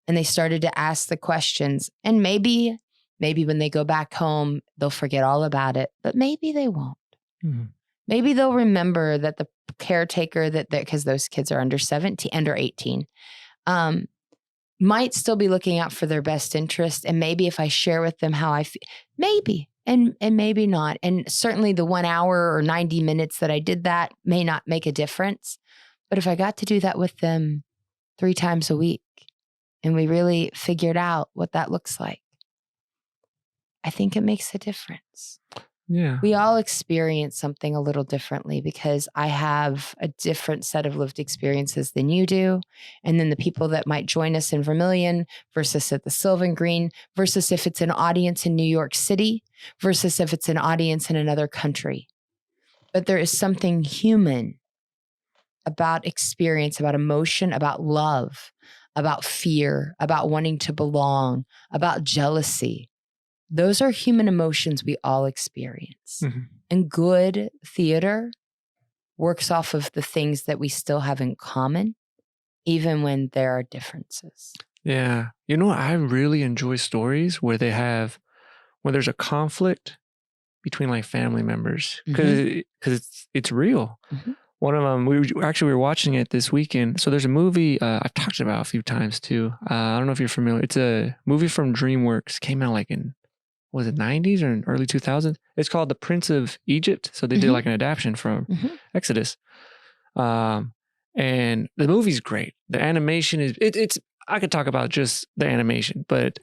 And they started to ask the questions. And maybe when they go back home, they'll forget all about it. But maybe they won't. Mm-hmm. Maybe they'll remember that the caretaker, because those kids are under 18, might still be looking out for their best interest. And maybe if I share with them how I feel, maybe, and maybe not. And certainly the 1 hour or 90 minutes that I did that may not make a difference. But if I got to do that with them 3 times a week and we really figured out what that looks like, I think it makes a difference. Yeah. We all experience something a little differently because I have a different set of lived experiences than you do. And then the people that might join us in Vermilion versus at the Sylvan Green versus if it's an audience in New York City versus if it's an audience in another country. But there is something human about experience, about emotion, about love, about fear, about wanting to belong, about jealousy. Those are human emotions we all experience. Mm-hmm. And good theater works off of the things that we still have in common, even when there are differences. Yeah. I really enjoy stories where there's a conflict between like family members because it's real. Mm-hmm. One of them, we were watching it this weekend. So there's a movie I've talked about a few times too. I don't know if you're familiar. It's a movie from DreamWorks. Came out like in, was it 90s or in early 2000s? It's called The Prince of Egypt. So they did like an adaptation from Exodus. And the movie's great. The animation is it's. I could talk about just the animation, but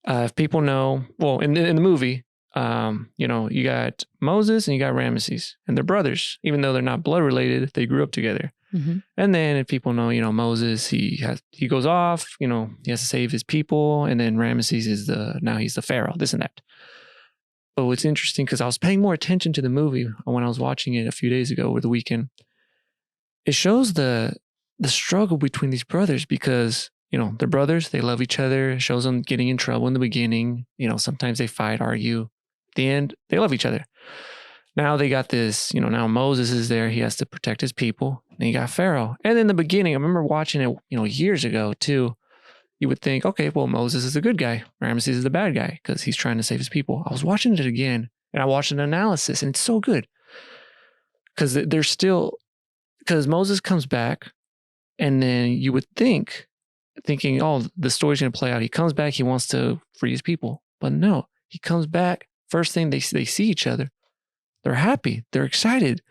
if people know, well, in the movie, you got Moses and you got Ramesses, and they're brothers, even though they're not blood related. They grew up together. Mm-hmm. And then if people know, Moses, he goes off, he has to save his people, and then Ramesses is now he's the pharaoh, this and that. But what's interesting, because I was paying more attention to the movie when I was watching it a few days ago over the weekend, it shows the struggle between these brothers because, they're brothers, they love each other. It shows them getting in trouble in the beginning. Sometimes they fight, argue. At the end, they love each other. Now they got this, now Moses is there. He has to protect his people. And you got Pharaoh. And in the beginning, I remember watching it, years ago too. You would think, okay, well, Moses is the good guy. Ramesses is the bad guy because he's trying to save his people. I was watching it again and I watched an analysis and it's so good because because Moses comes back and then you would thinking, oh, the story's going to play out. He comes back. He wants to free his people. But no, he comes back. First thing they see each other. They're happy. They're excited.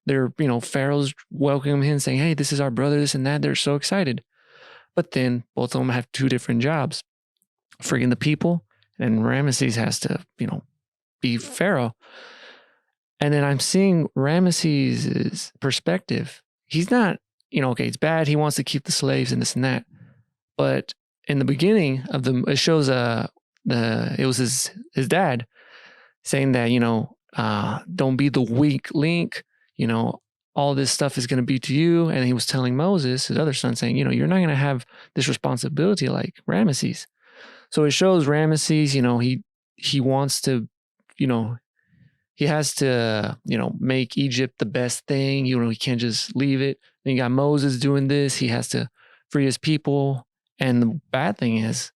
They're, Pharaoh's welcoming him saying, hey, this is our brother, this and that. They're so excited. But then both of them have two different jobs, freeing the people, and Ramesses has to, be Pharaoh. And then I'm seeing Ramesses' perspective. He's not, okay, it's bad. He wants to keep the slaves and this and that. But in the beginning of it shows it was his dad saying that, don't be the weak link, all this stuff is going to be to you. And he was telling Moses, his other son, saying, you're not going to have this responsibility like Ramesses. So it shows Ramesses, he wants to, he has to, make Egypt the best thing. He can't just leave it. Then you got Moses doing this. He has to free his people. And the bad thing is,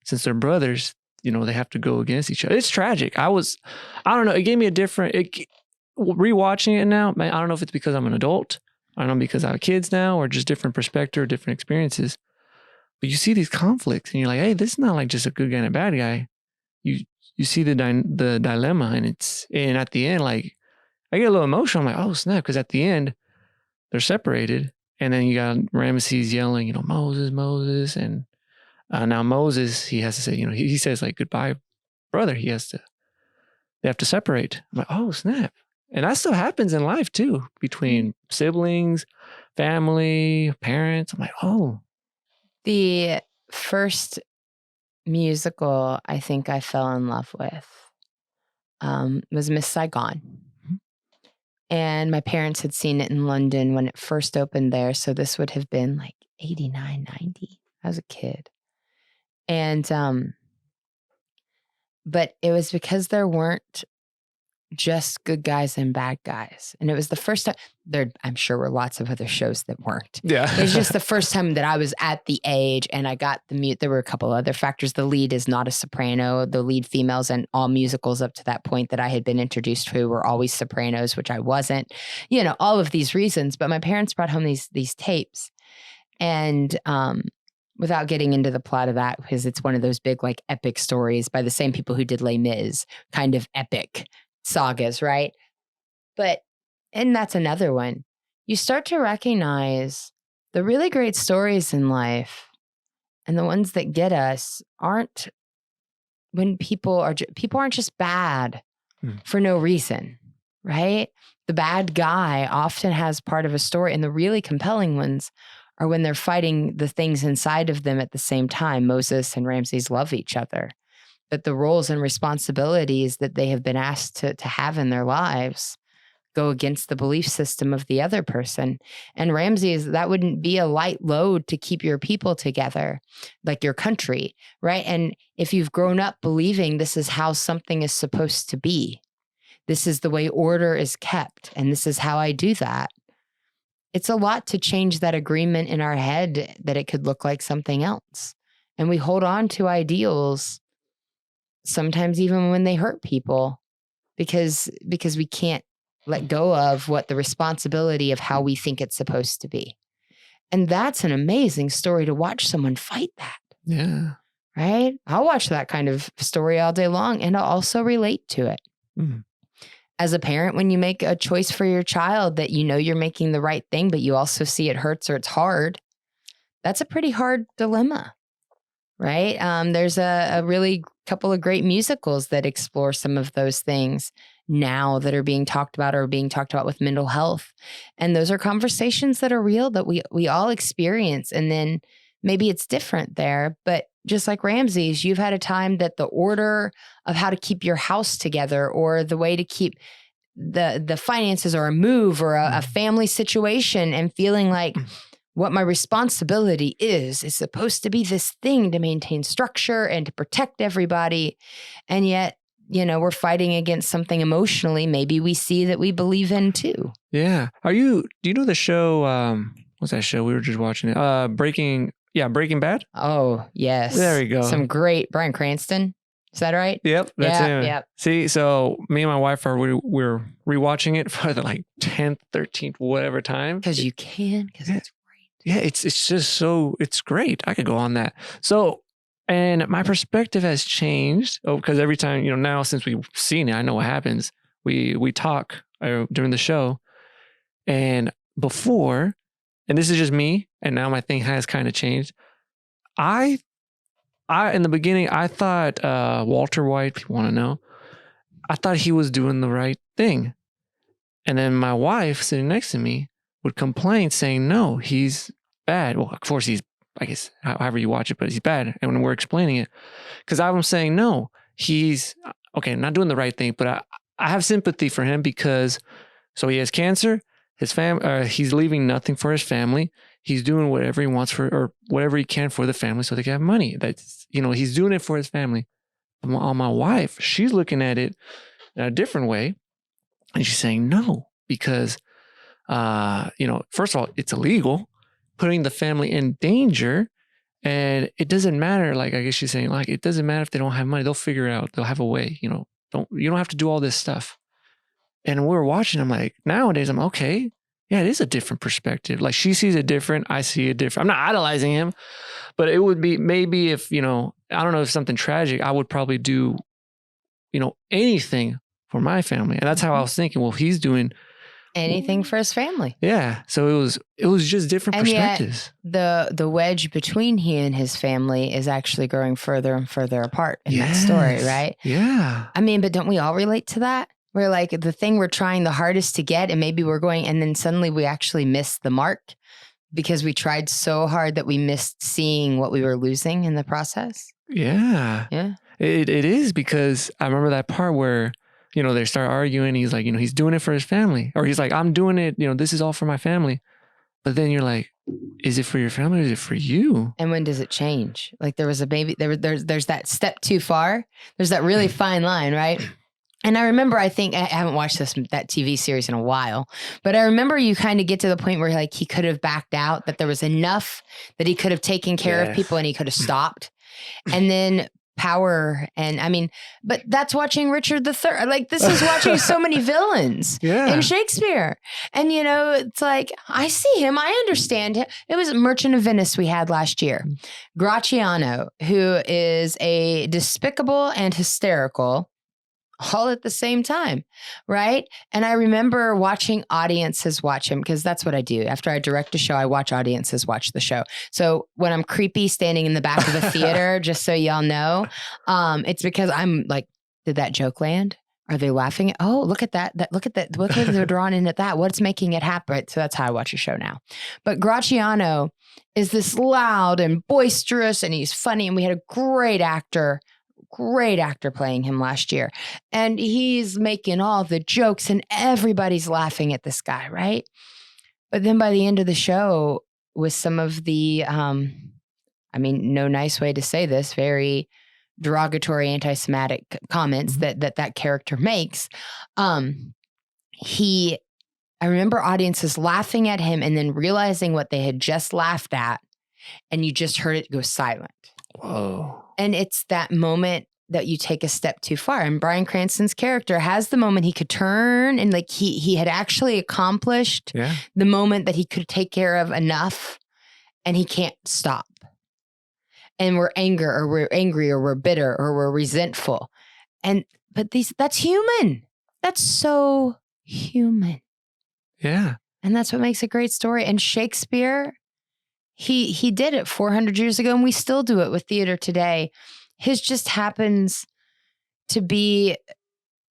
since they're brothers, they have to go against each other. It's tragic. I don't know. It gave me rewatching it now, man, I don't know if it's because I'm an adult. I don't know because I have kids now or just different perspective or different experiences. But you see these conflicts and you're like, hey, this is not like just a good guy and a bad guy. You see the dilemma and at the end, like I get a little emotional. I'm like, oh snap. Because at the end they're separated. And then you got Ramesses yelling, Moses. And now Moses, he has to say, he says like, goodbye, brother. They have to separate. I'm like, oh snap. And that still happens in life too, between siblings, family, parents. I'm like, oh. The first musical I think I fell in love with was Miss Saigon. Mm-hmm. And my parents had seen it in London when it first opened there. So this would have been like 89, 90. I was a kid. And, but it was because there weren't just good guys and bad guys. And it was the first time I'm sure were lots of other shows that weren't. Yeah. It was just the first time that I was at the age and I got the mute. There were a couple other factors. The lead is not a soprano. The lead females in all musicals up to that point that I had been introduced to were always sopranos, which I wasn't, all of these reasons. But my parents brought home these tapes and, without getting into the plot of that, because it's one of those big, like epic stories by the same people who did Les Mis, kind of epic sagas, right? And that's another one. You start to recognize the really great stories in life and the ones that get us aren't when people aren't just bad for no reason, right? The bad guy often has part of a story, and the really compelling ones are when they're fighting the things inside of them at the same time. Moses and Ramesses love each other, but the roles and responsibilities that they have been asked to have in their lives go against the belief system of the other person. And Ramesses, that wouldn't be a light load to keep your people together, like your country, right? And if you've grown up believing this is how something is supposed to be, this is the way order is kept, and this is how I do that, it's a lot to change that agreement in our head that it could look like something else. And we hold on to ideals sometimes even when they hurt people because we can't let go of what the responsibility of how we think it's supposed to be. And that's an amazing story to watch someone fight that. Yeah. Right? I'll watch that kind of story all day long and I'll also relate to it. Mm. as a parent, when you make a choice for your child that you know you're making the right thing, but you also see it hurts or it's hard, that's a pretty hard dilemma, right? There's a really couple of great musicals that explore some of those things now that are being talked about or being talked about with mental health. And those are conversations that are real that we all experience. And then maybe it's different there, but just like Ramsey's, you've had a time that the order of how to keep your house together or the way to keep the finances or a move or a family situation and feeling like what my responsibility is supposed to be this thing to maintain structure and to protect everybody. And yet, we're fighting against something emotionally maybe we see that we believe in too. Yeah. Do you know the show, what's that show? We were just watching it. Breaking Bad? Oh, yes. There we go. Some great Bryan Cranston. Is that right? Yep, that's him. Yep. See, so me and my wife we're rewatching it for the 10th, 13th, whatever time. Because you can, because it's great. Yeah, it's just so, it's great. I could go on that. So, and my perspective has changed because every time, now since we've seen it, I know what happens. We talk during the show, and before, and this is just me, and now my thing has kind of changed. I in the beginning, I thought Walter White, people want to know, I thought he was doing the right thing. And then my wife sitting next to me would complain saying, no, he's bad. Well, of course he's, I guess, however you watch it, but he's bad. And when we're explaining it, because I was saying, no, he's, okay, not doing the right thing, but I have sympathy for him because, so he has cancer, his he's leaving nothing for his family. He's doing whatever he wants or whatever he can for the family so they can have money. That's, he's doing it for his family. On my wife, she's looking at it in a different way. And she's saying no, because, first of all, it's illegal, putting the family in danger. And it doesn't matter. Like, I guess she's saying, it doesn't matter if they don't have money. They'll figure it out. They'll have a way, you don't have to do all this stuff. And we were watching, I'm like, nowadays, I'm okay. Yeah, it is a different perspective. Like, she sees it different. I see it different. I'm not idolizing him, but it would be maybe if, I don't know, if something tragic, I would probably do, anything for my family. And that's how I was thinking, well, he's doing anything for his family. Yeah. So it was just different perspectives. Yet the wedge between he and his family is actually growing further and further apart in that story, right? Yeah. I mean, but don't we all relate to that? We're like the thing we're trying the hardest to get, and maybe we're going, and then suddenly we actually miss the mark because we tried so hard that we missed seeing what we were losing in the process. Yeah. Yeah. It is, because I remember that part where, they start arguing. He's like, he's doing it for his family, or he's like, I'm doing it, this is all for my family. But then you're like, is it for your family or is it for you? And when does it change? Like there was a baby, there's that step too far. There's that really fine line, right? And I remember, I think, I haven't watched that TV series in a while, but I remember you kind of get to the point where like he could have backed out, that there was enough that he could have taken care of people and he could have stopped. And then power, and I mean, but that's watching Richard III. Like, this is watching so many villains in Shakespeare. And, it's like, I see him. I understand him. It was Merchant of Venice we had last year. Gratiano, who is a despicable and hysterical all at the same time, right? And I remember watching audiences watch him, because that's what I do. After I direct a show, I watch audiences watch the show. So when I'm creepy standing in the back of a theater, just so y'all know, it's because I'm like, did that joke land? Are they laughing? Oh, look at that. Look at that. Look at they're drawn in at that. What's making it happen? Right? So that's how I watch a show now. But Gratiano is this loud and boisterous, and he's funny. And we had a great actor playing him last year. And he's making all the jokes and everybody's laughing at this guy, right? But then by the end of the show, with some of the, no nice way to say this, very derogatory anti-Semitic comments that character makes, I remember audiences laughing at him and then realizing what they had just laughed at, and you just heard it go silent. Whoa. And it's that moment that you take a step too far. And Bryan Cranston's character has the moment he could turn, and like he had actually accomplished the moment that he could take care of enough, and he can't stop. And we're angry or we're bitter or we're resentful. But that's human. That's so human. Yeah. And that's what makes a great story. And Shakespeare, he did it 400 years ago, and we still do it with theater today. His just happens to be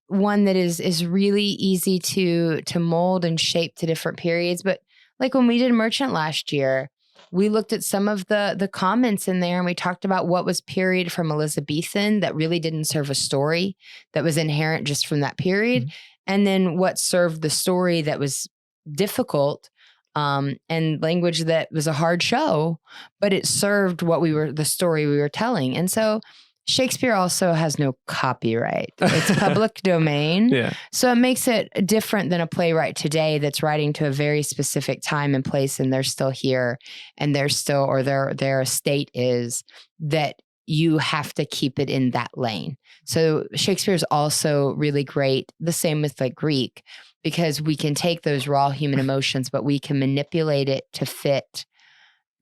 one that is really easy to mold and shape to different periods. But like when we did Merchant last year, we looked at some of the comments in there, and we talked about what was period from Elizabethan that really didn't serve a story that was inherent just from that period. Mm-hmm. And then what served the story that was difficult, and language that was a hard show, but it served the story we were telling. And so Shakespeare also has no copyright. It's public domain. Yeah. So it makes it different than a playwright today that's writing to a very specific time and place, and they're still here, and they're still, or their estate is that you have to keep it in that lane. So Shakespeare is also really great. The same with like Greek, because we can take those raw human emotions, but we can manipulate it to fit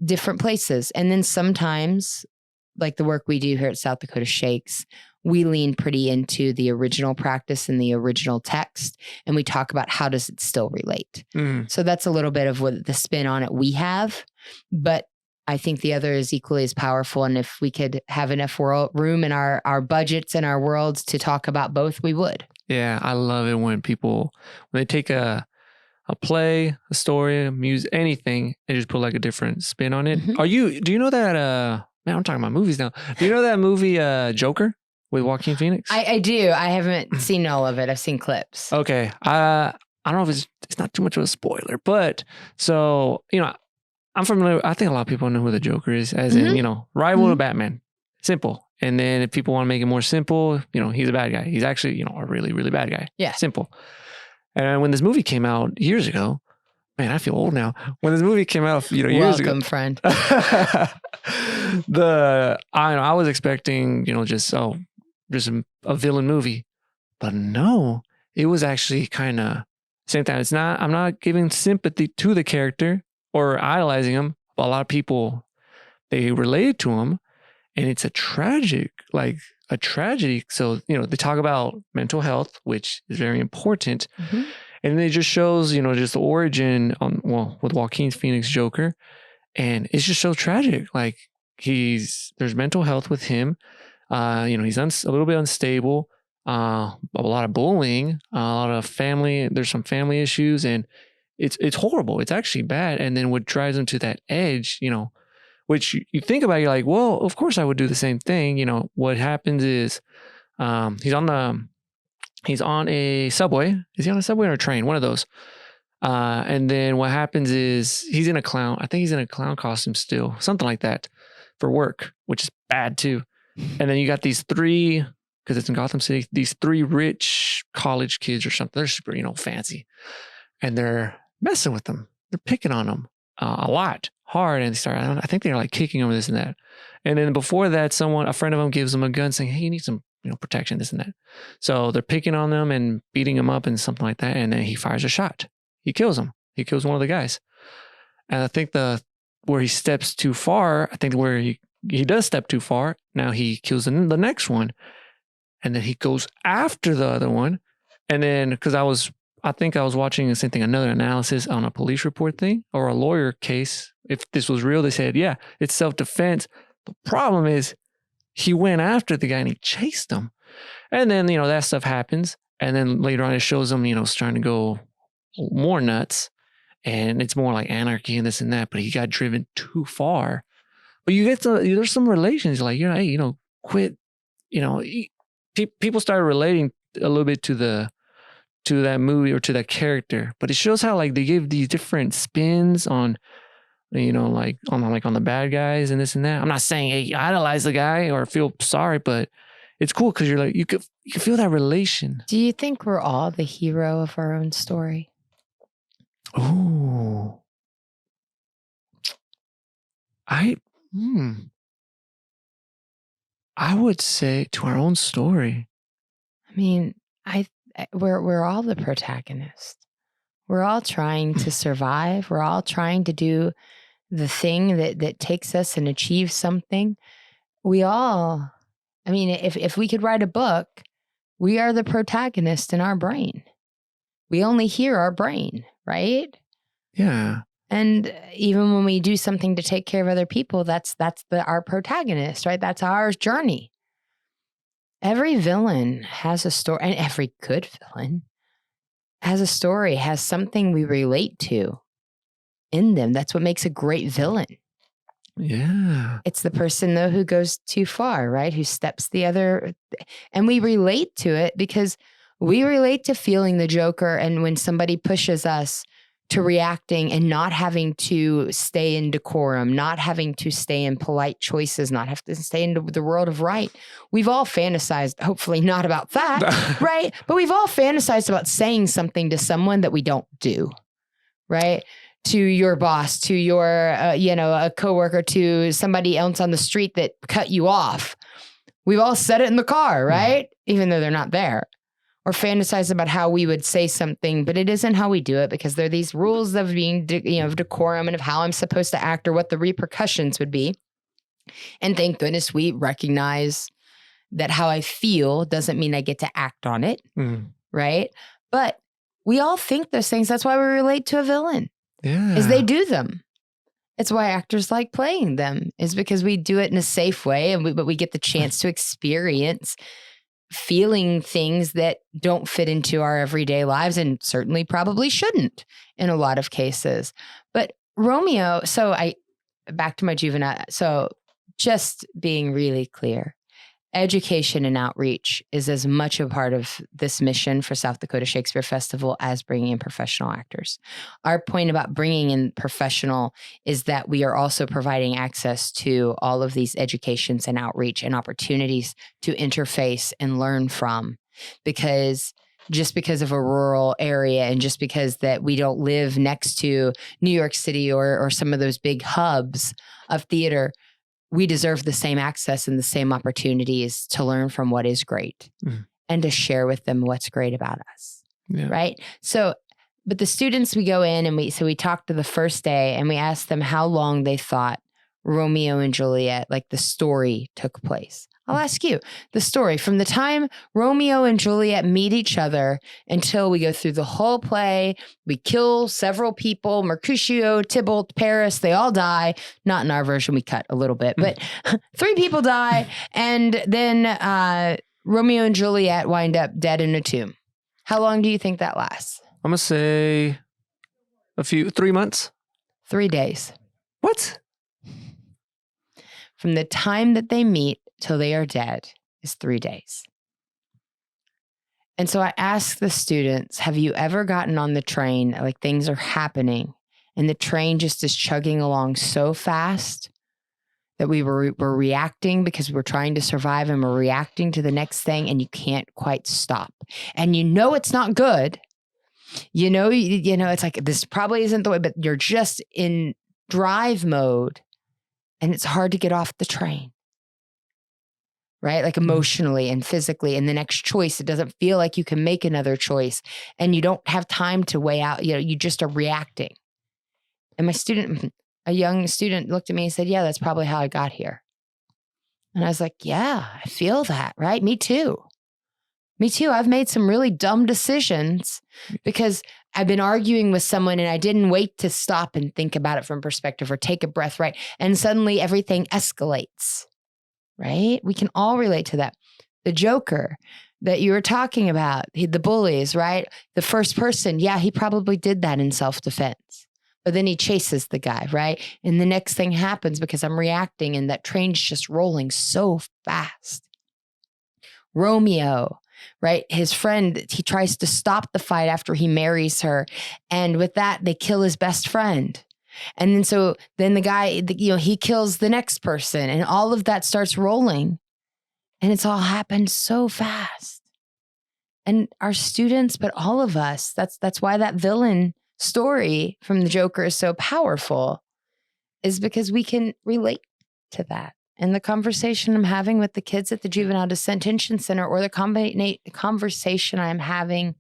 different places. And then sometimes, like the work we do here at South Dakota Shakes, we lean pretty into the original practice and the original text, and we talk about how does it still relate. So that's a little bit of what the spin on it we have, but I think the other is equally as powerful. And if we could have enough room in our budgets and our worlds to talk about both, we would. Yeah, I love it when they take a play, a story, a music, anything, and just put like a different spin on it. Mm-hmm. Do you know that, man, I'm talking about movies now. Do you know that movie, Joker with Joaquin Phoenix? I do. I haven't seen all of it. I've seen clips. Okay. I don't know if it's not too much of a spoiler, but so, I'm familiar. I think a lot of people know who the Joker is, as in, rival to Batman. Simple. And then if people want to make it more simple, he's a bad guy. He's actually, a really, really bad guy. Yeah. Simple. And when this movie came out years ago, man, I feel old now. When this movie came out, years ago. Welcome, friend. I was expecting, just a villain movie, but no, it was actually kind of same time. I'm not giving sympathy to the character or idolizing him. But a lot of people, they related to him, and it's a tragedy. So, they talk about mental health, which is very important. Mm-hmm. And it just shows, just the origin with Joaquin Phoenix Joker. And it's just so tragic. Like there's mental health with him. He's a little bit unstable, a lot of bullying, a lot of there's some family issues, and it's horrible. It's actually bad. And then what drives him to that edge, which you think about, you're like, well, of course I would do the same thing. What happens is, he's on a subway. Is he on a subway or a train? One of those. And then what happens is he's in a clown. I think he's in a clown costume still, something like that, for work, which is bad too. And then you got these three, because it's in Gotham City, these three rich college kids or something. They're super, fancy, and they're messing with them. They're picking on them a lot, hard, and I think they're like kicking them, this and that. And then before that, a friend of them gives them a gun, saying, "Hey, you need some, protection, this and that." So they're picking on them and beating them up and something like that. And then he fires a shot. He kills him. He kills one of the guys. And I think where he steps too far, where he does step too far, now he kills the next one. And then he goes after the other one. And then, because I think I was watching the same thing, another analysis on a police report thing or a lawyer case. If this was real, they said, yeah, it's self-defense. The problem is he went after the guy and he chased him. And then, that stuff happens. And then later on, it shows him, starting to go more nuts. And it's more like anarchy and this and that. But he got driven too far. But there's some relations like, hey, quit. People started relating a little bit to that movie or to that character. But it shows how like they give these different spins on, on the bad guys and this and that. I'm not saying, hey, idolize the guy or feel sorry, but it's cool because you're like, you can feel that relation. Do you think we're all the hero of our own story? Ooh. I would say to our own story. I mean, we're all the protagonist. We're all trying to survive. We're all trying to do the thing that takes us and achieve something. We all, if we could write a book, we are the protagonist in our brain. We only hear our brain, right? Yeah. And even when we do something to take care of other people, that's our protagonist, right? That's our journey. Every villain has a story, and every good villain has a story, has something we relate to in them. That's what makes a great villain. Yeah. It's the person, though, who goes too far, right? Who steps the other. And we relate to it because we relate to feeling the Joker. And when somebody pushes us to reacting and not having to stay in decorum, not having to stay in polite choices, not have to stay in the world of right. We've all fantasized, hopefully not about that, right? But we've all fantasized about saying something to someone that we don't do, right? To your boss, to your, a coworker, to somebody else on the street that cut you off. We've all said it in the car, right? Even though they're not there. Or fantasize about how we would say something, but it isn't how we do it because there are these rules of being, of decorum and of how I'm supposed to act or what the repercussions would be. And thank goodness we recognize that how I feel doesn't mean I get to act on it, right? But we all think those things. That's why we relate to a villain. Yeah. Is they do them. It's why actors like playing them, is because we do it in a safe way, but we get the chance to experience feeling things that don't fit into our everyday lives and certainly probably shouldn't in a lot of cases. But Romeo, back to my juvenile. So just being really clear, education and outreach is as much a part of this mission for South Dakota Shakespeare Festival as bringing in professional actors. Our point about bringing in professional is that we are also providing access to all of these educations and outreach and opportunities to interface and learn from. Because just because of a rural area and just because that we don't live next to New York City or some of those big hubs of theater, we deserve the same access and the same opportunities to learn from what is great and to share with them what's great about us. Yeah. Right. So, but the students, we go in and we talked to the first day and we asked them how long they thought Romeo and Juliet, like the story, took place. I'll ask you the story from the time Romeo and Juliet meet each other until we go through the whole play. We kill several people, Mercutio, Tybalt, Paris, they all die. Not in our version, we cut a little bit, but 3 people die. And then Romeo and Juliet wind up dead in a tomb. How long do you think that lasts? I'm going to say 3 months. 3 days. What? From the time that they meet till they are dead is 3 days. And so I asked the students, have you ever gotten on the train, like things are happening and the train just is chugging along so fast that we're reacting because we're trying to survive and we're reacting to the next thing and you can't quite stop. And you know it's not good. You know, it's like this probably isn't the way, but you're just in drive mode and it's hard to get off the train. Right? Like emotionally and physically. And the next choice, it doesn't feel like you can make another choice. And you don't have time to weigh out, you just are reacting. And a young student looked at me and said, yeah, that's probably how I got here. And I was like, yeah, I feel that, right? Me too. Me too. I've made some really dumb decisions because I've been arguing with someone and I didn't wait to stop and think about it from perspective or take a breath, right? And suddenly everything escalates. Right? We can all relate to that. The Joker that you were talking about, the bullies, right? The first person, yeah, he probably did that in self-defense. But then he chases the guy, right? And the next thing happens because I'm reacting and that train's just rolling so fast. Romeo, right? His friend, he tries to stop the fight after he marries her. And with that, they kill his best friend. And then the guy, he kills the next person and all of that starts rolling and it's all happened so fast. And our students, but all of us, that's why that villain story from the Joker is so powerful, is because we can relate to that. And the conversation I'm having with the kids at the Juvenile Detention Center or the conversation I'm having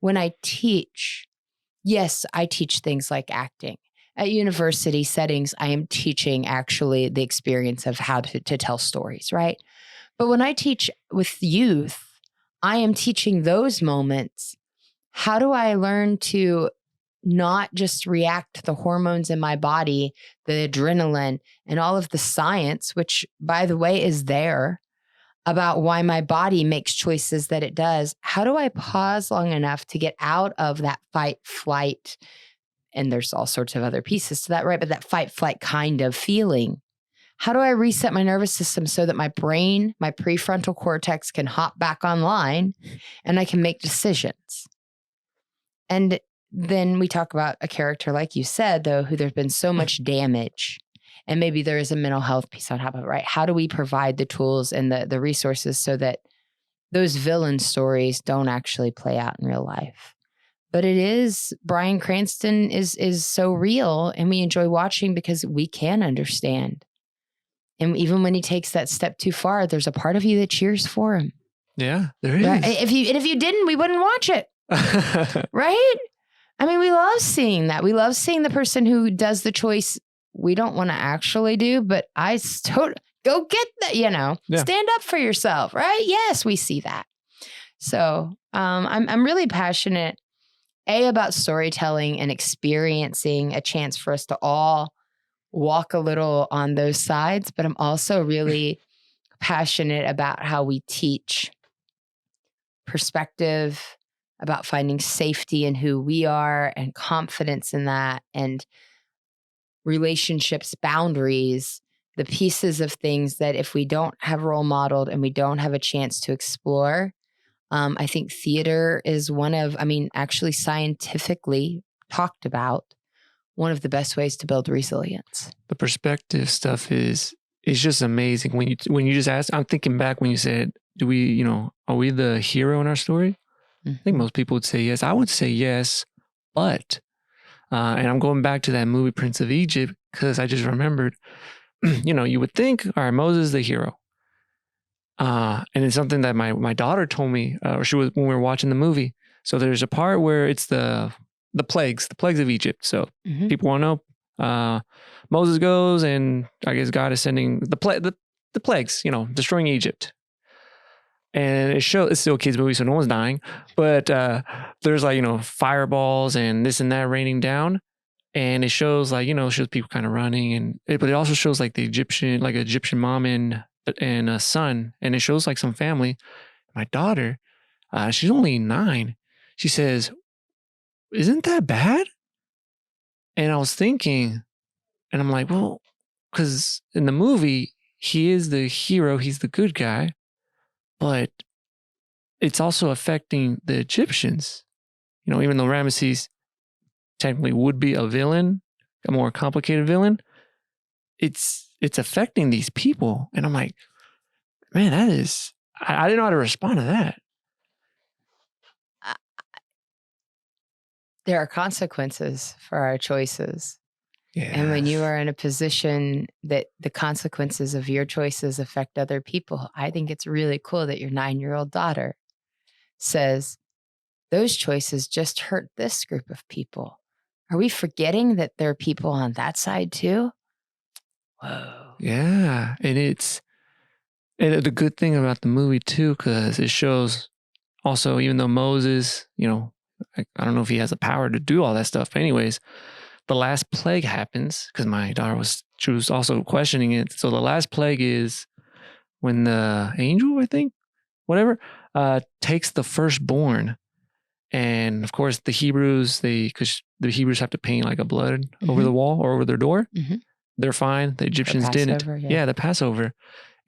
when I teach, yes, I teach things like acting. At university settings, I am teaching actually the experience of how to tell stories, right? But when I teach with youth, I am teaching those moments. How do I learn to not just react to the hormones in my body, the adrenaline and all of the science, which by the way is there about why my body makes choices that it does. How do I pause long enough to get out of that fight, flight? And there's all sorts of other pieces to that, right? But that fight, flight kind of feeling. How do I reset my nervous system so that my brain, my prefrontal cortex can hop back online and I can make decisions? And then we talk about a character, like you said, though, who there's been so much damage. And maybe there is a mental health piece on top of it, right? How do we provide the tools and the resources so that those villain stories don't actually play out in real life? But it is, Bryan Cranston is so real, and we enjoy watching because we can understand. And even when he takes that step too far, there's a part of you that cheers for him. Yeah, there is. Right? If you didn't, we wouldn't watch it. Right? I mean, we love seeing that. We love seeing the person who does the choice we don't want to actually do, but go get that, stand up for yourself, right? Yes, we see that. So I'm really passionate, about storytelling and experiencing a chance for us to all walk a little on those sides, but I'm also really passionate about how we teach perspective, about finding safety in who we are and confidence in that, and relationships, boundaries, the pieces of things that if we don't have role modeled and we don't have a chance to explore, I think theater is actually scientifically talked about, one of the best ways to build resilience. The perspective stuff is just amazing. When you just asked, I'm thinking back when you said, are we the hero in our story? I think most people would say yes. I would say yes, but and I'm going back to that movie Prince of Egypt because I just remembered, you would think, all right, Moses is the hero. And it's something that my daughter told me, when we were watching the movie. So there's a part where it's the plagues of Egypt. So people want to know, Moses goes and I guess God is sending the plagues, destroying Egypt. And it's still a kid's movie, so no one's dying. But there's fireballs and this and that raining down. And it shows shows people kind of running. But it also shows the Egyptian mom and a son. And it shows some family. My daughter, she's only 9. She says, "Isn't that bad?" And I was thinking, and I'm like, well, because in the movie, he is the hero. He's the good guy. But it's also affecting the Egyptians. Even though Ramesses technically would be a villain, a more complicated villain, it's affecting these people. And I'm like, man, that is, I didn't know how to respond to that. There are consequences for our choices. Yeah. And when you are in a position that the consequences of your choices affect other people, I think it's really cool that your 9-year-old daughter says, those choices just hurt this group of people. Are we forgetting that there are people on that side too? Whoa. Yeah. And the good thing about the movie too, because it shows also, even though Moses, I don't know if he has the power to do all that stuff. But anyways, the last plague happens because my daughter was also questioning it. So the last plague is when the angel, I think, whatever, takes the firstborn. And of course, the Hebrews, because the Hebrews have to paint a blood over the wall or over their door. Mm-hmm. They're fine. The Egyptians didn't. Yeah, the Passover.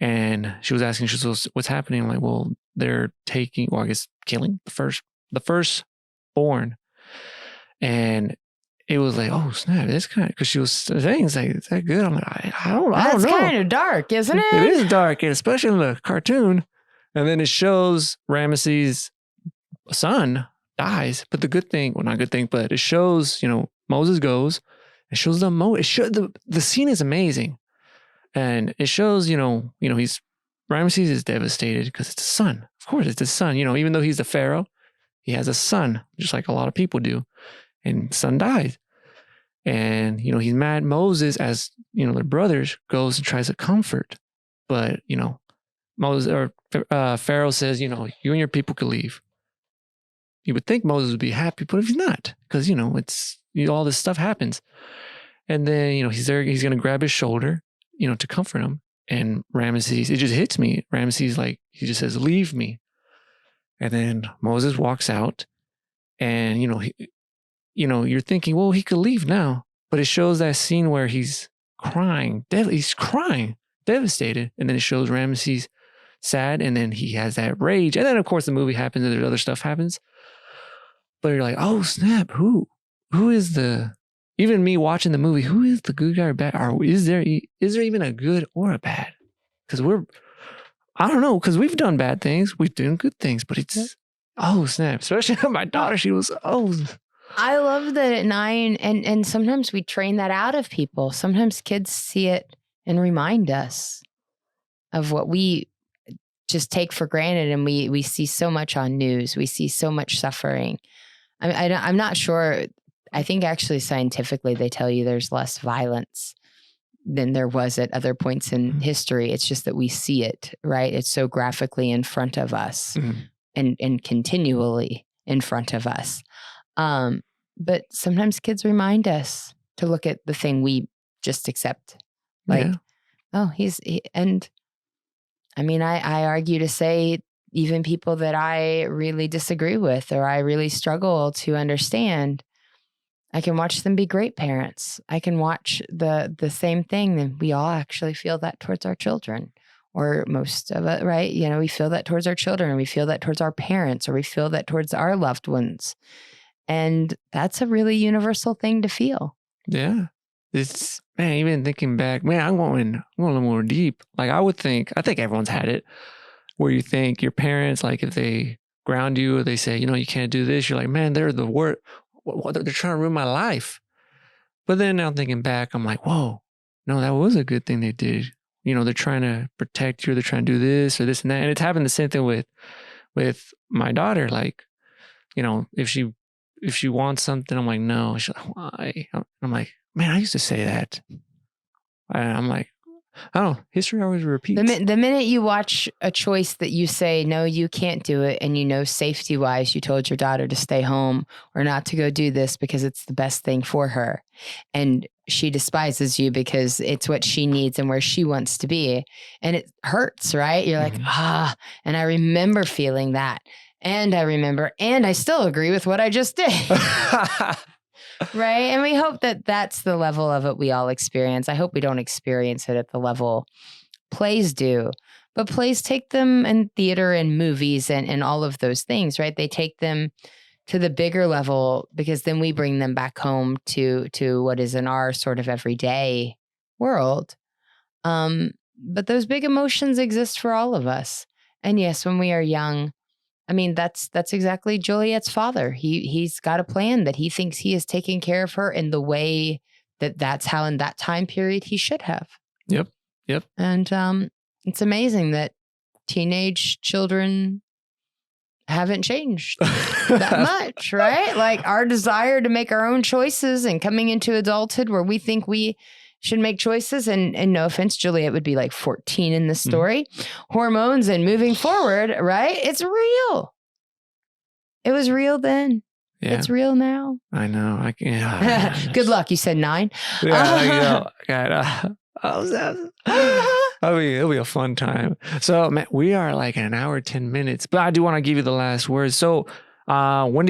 And she was asking, what's happening? I'm like, well, they're taking, or I guess killing the firstborn. And it was like, oh snap, it's kind of, because she was saying, is that good? I'm like, I don't know. That's kind of dark, isn't it? It is dark, and especially in the cartoon. And then it shows Ramesses' son dies. But the good thing, well, not good thing, but it shows, Moses goes. It shows the scene is amazing, and it shows, Ramesses is devastated because it's his son. Of course, it's his son. Even though he's the pharaoh, he has a son, just like a lot of people do. And son dies. And, he's mad. Moses, as, their brothers, goes and tries to comfort. But, Moses or Pharaoh says, you and your people could leave. You would think Moses would be happy, but he's not, because it's all this stuff happens, and then he's there. He's gonna grab his shoulder, to comfort him. And Ramesses, it just hits me. Ramesses, he just says, "Leave me," and then Moses walks out, and you're thinking, well, he could leave now, but it shows that scene where he's crying. He's crying, devastated, and then it shows Ramesses sad, and then he has that rage, and then of course the movie happens and there's other stuff happens. But you're like, oh snap, who is even me watching the movie, who is the good guy or bad? Or is there even a good or a bad? Because I don't know, because we've done bad things, we've done good things, but it's, oh snap. Especially my daughter, she was, I love that at 9, and sometimes we train that out of people. Sometimes kids see it and remind us of what we just take for granted, and we see so much on news. We see so much suffering. I'm not sure. I think actually scientifically they tell you there's less violence than there was at other points in history. It's just that we see it, right? It's so graphically in front of us and continually in front of us. But sometimes kids remind us to look at the thing we just accept. Oh, and I mean, I argue to say even people that I really disagree with or I really struggle to understand, I can watch them be great parents. I can watch the same thing, and we all actually feel that towards our children, or most of it, right? We feel that towards our children, or we feel that towards our parents, or we feel that towards our loved ones. And that's a really universal thing to feel. Yeah. It's, man, even thinking back, man, I'm going a little more deep. I think everyone's had it, where you think your parents, if they ground you or they say, you can't do this, you're like, man, they're the worst. They're trying to ruin my life. But then now thinking back, I'm like, whoa, no, that was a good thing they did. They're trying to protect you, they're trying to do this or this and that. And it's happened the same thing with my daughter. If she wants something, I'm like, no. She's like, why? I'm like, man, I used to say that. I'm like, I don't know. History always repeats. The minute you watch a choice that you say, no, you can't do it, and safety wise, you told your daughter to stay home or not to go do this because it's the best thing for her, and she despises you because it's what she needs and where she wants to be, and it hurts, right? You're like, and I remember feeling that, and I still agree with what I just did. Right. And we hope that that's the level of it we all experience. I hope we don't experience it at the level plays do, but plays take them in theater and movies and all of those things, right? They take them to the bigger level because then we bring them back home to what is in our sort of everyday world. But those big emotions exist for all of us. And yes, when we are young, I mean, that's exactly Juliet's father. He's got a plan that he thinks he is taking care of her in the way that's how in that time period he should have. Yep. And it's amazing that teenage children haven't changed that much, right? Our desire to make our own choices and coming into adulthood where we think we should make choices. And no offense, Juliet would be 14 in this story. Hormones and moving forward, right? It's real. It was real then. Yeah. It's real now. I know. I can't. Good luck. You said 9. Yeah, it'll be a fun time. So, man, we are an hour, 10 minutes, but I do want to give you the last words. So, when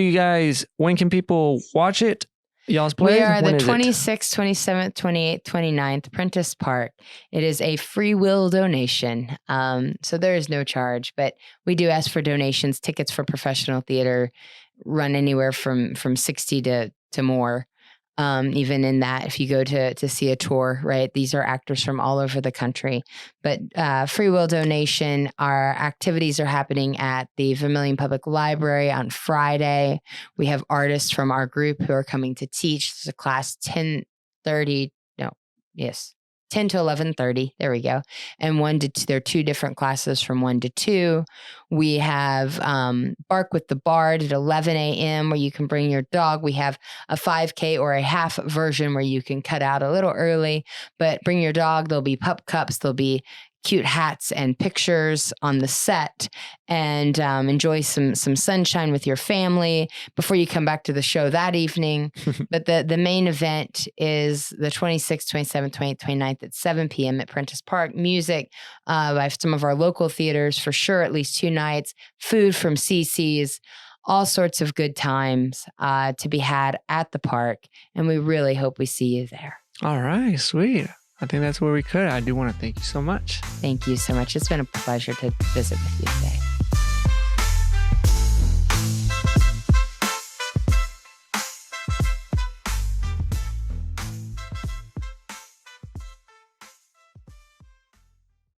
can people watch it? Y'all's play? We are the 26th, 27th, 28th, 29th, Prentice Park. It is a free will donation. So there is no charge, but we do ask for donations. Tickets for professional theater run anywhere from 60 to more. Even in that, if you go to see a tour, right? These are actors from all over the country. But free will donation, our activities are happening at the Vermillion Public Library on Friday. We have artists from our group who are coming to teach. There's a class 10 to 11:30. There we go. And 1 to 2, there are 2 different classes from 1 to 2. We have Bark with the Bard at 11 a.m. where you can bring your dog. We have a 5K or a half version where you can cut out a little early, but bring your dog. There'll be pup cups. There'll be cute hats and pictures on the set, and enjoy some sunshine with your family before you come back to the show that evening. But the main event is the 26th, 27th, 28th, 29th at 7 p.m. at Prentice Park. Music by some of our local theaters for sure, at least 2 nights. Food from CC's. All sorts of good times to be had at the park. And we really hope we see you there. All right, sweet. I think that's where we could. I do want to thank you so much. Thank you so much. It's been a pleasure to visit with you today.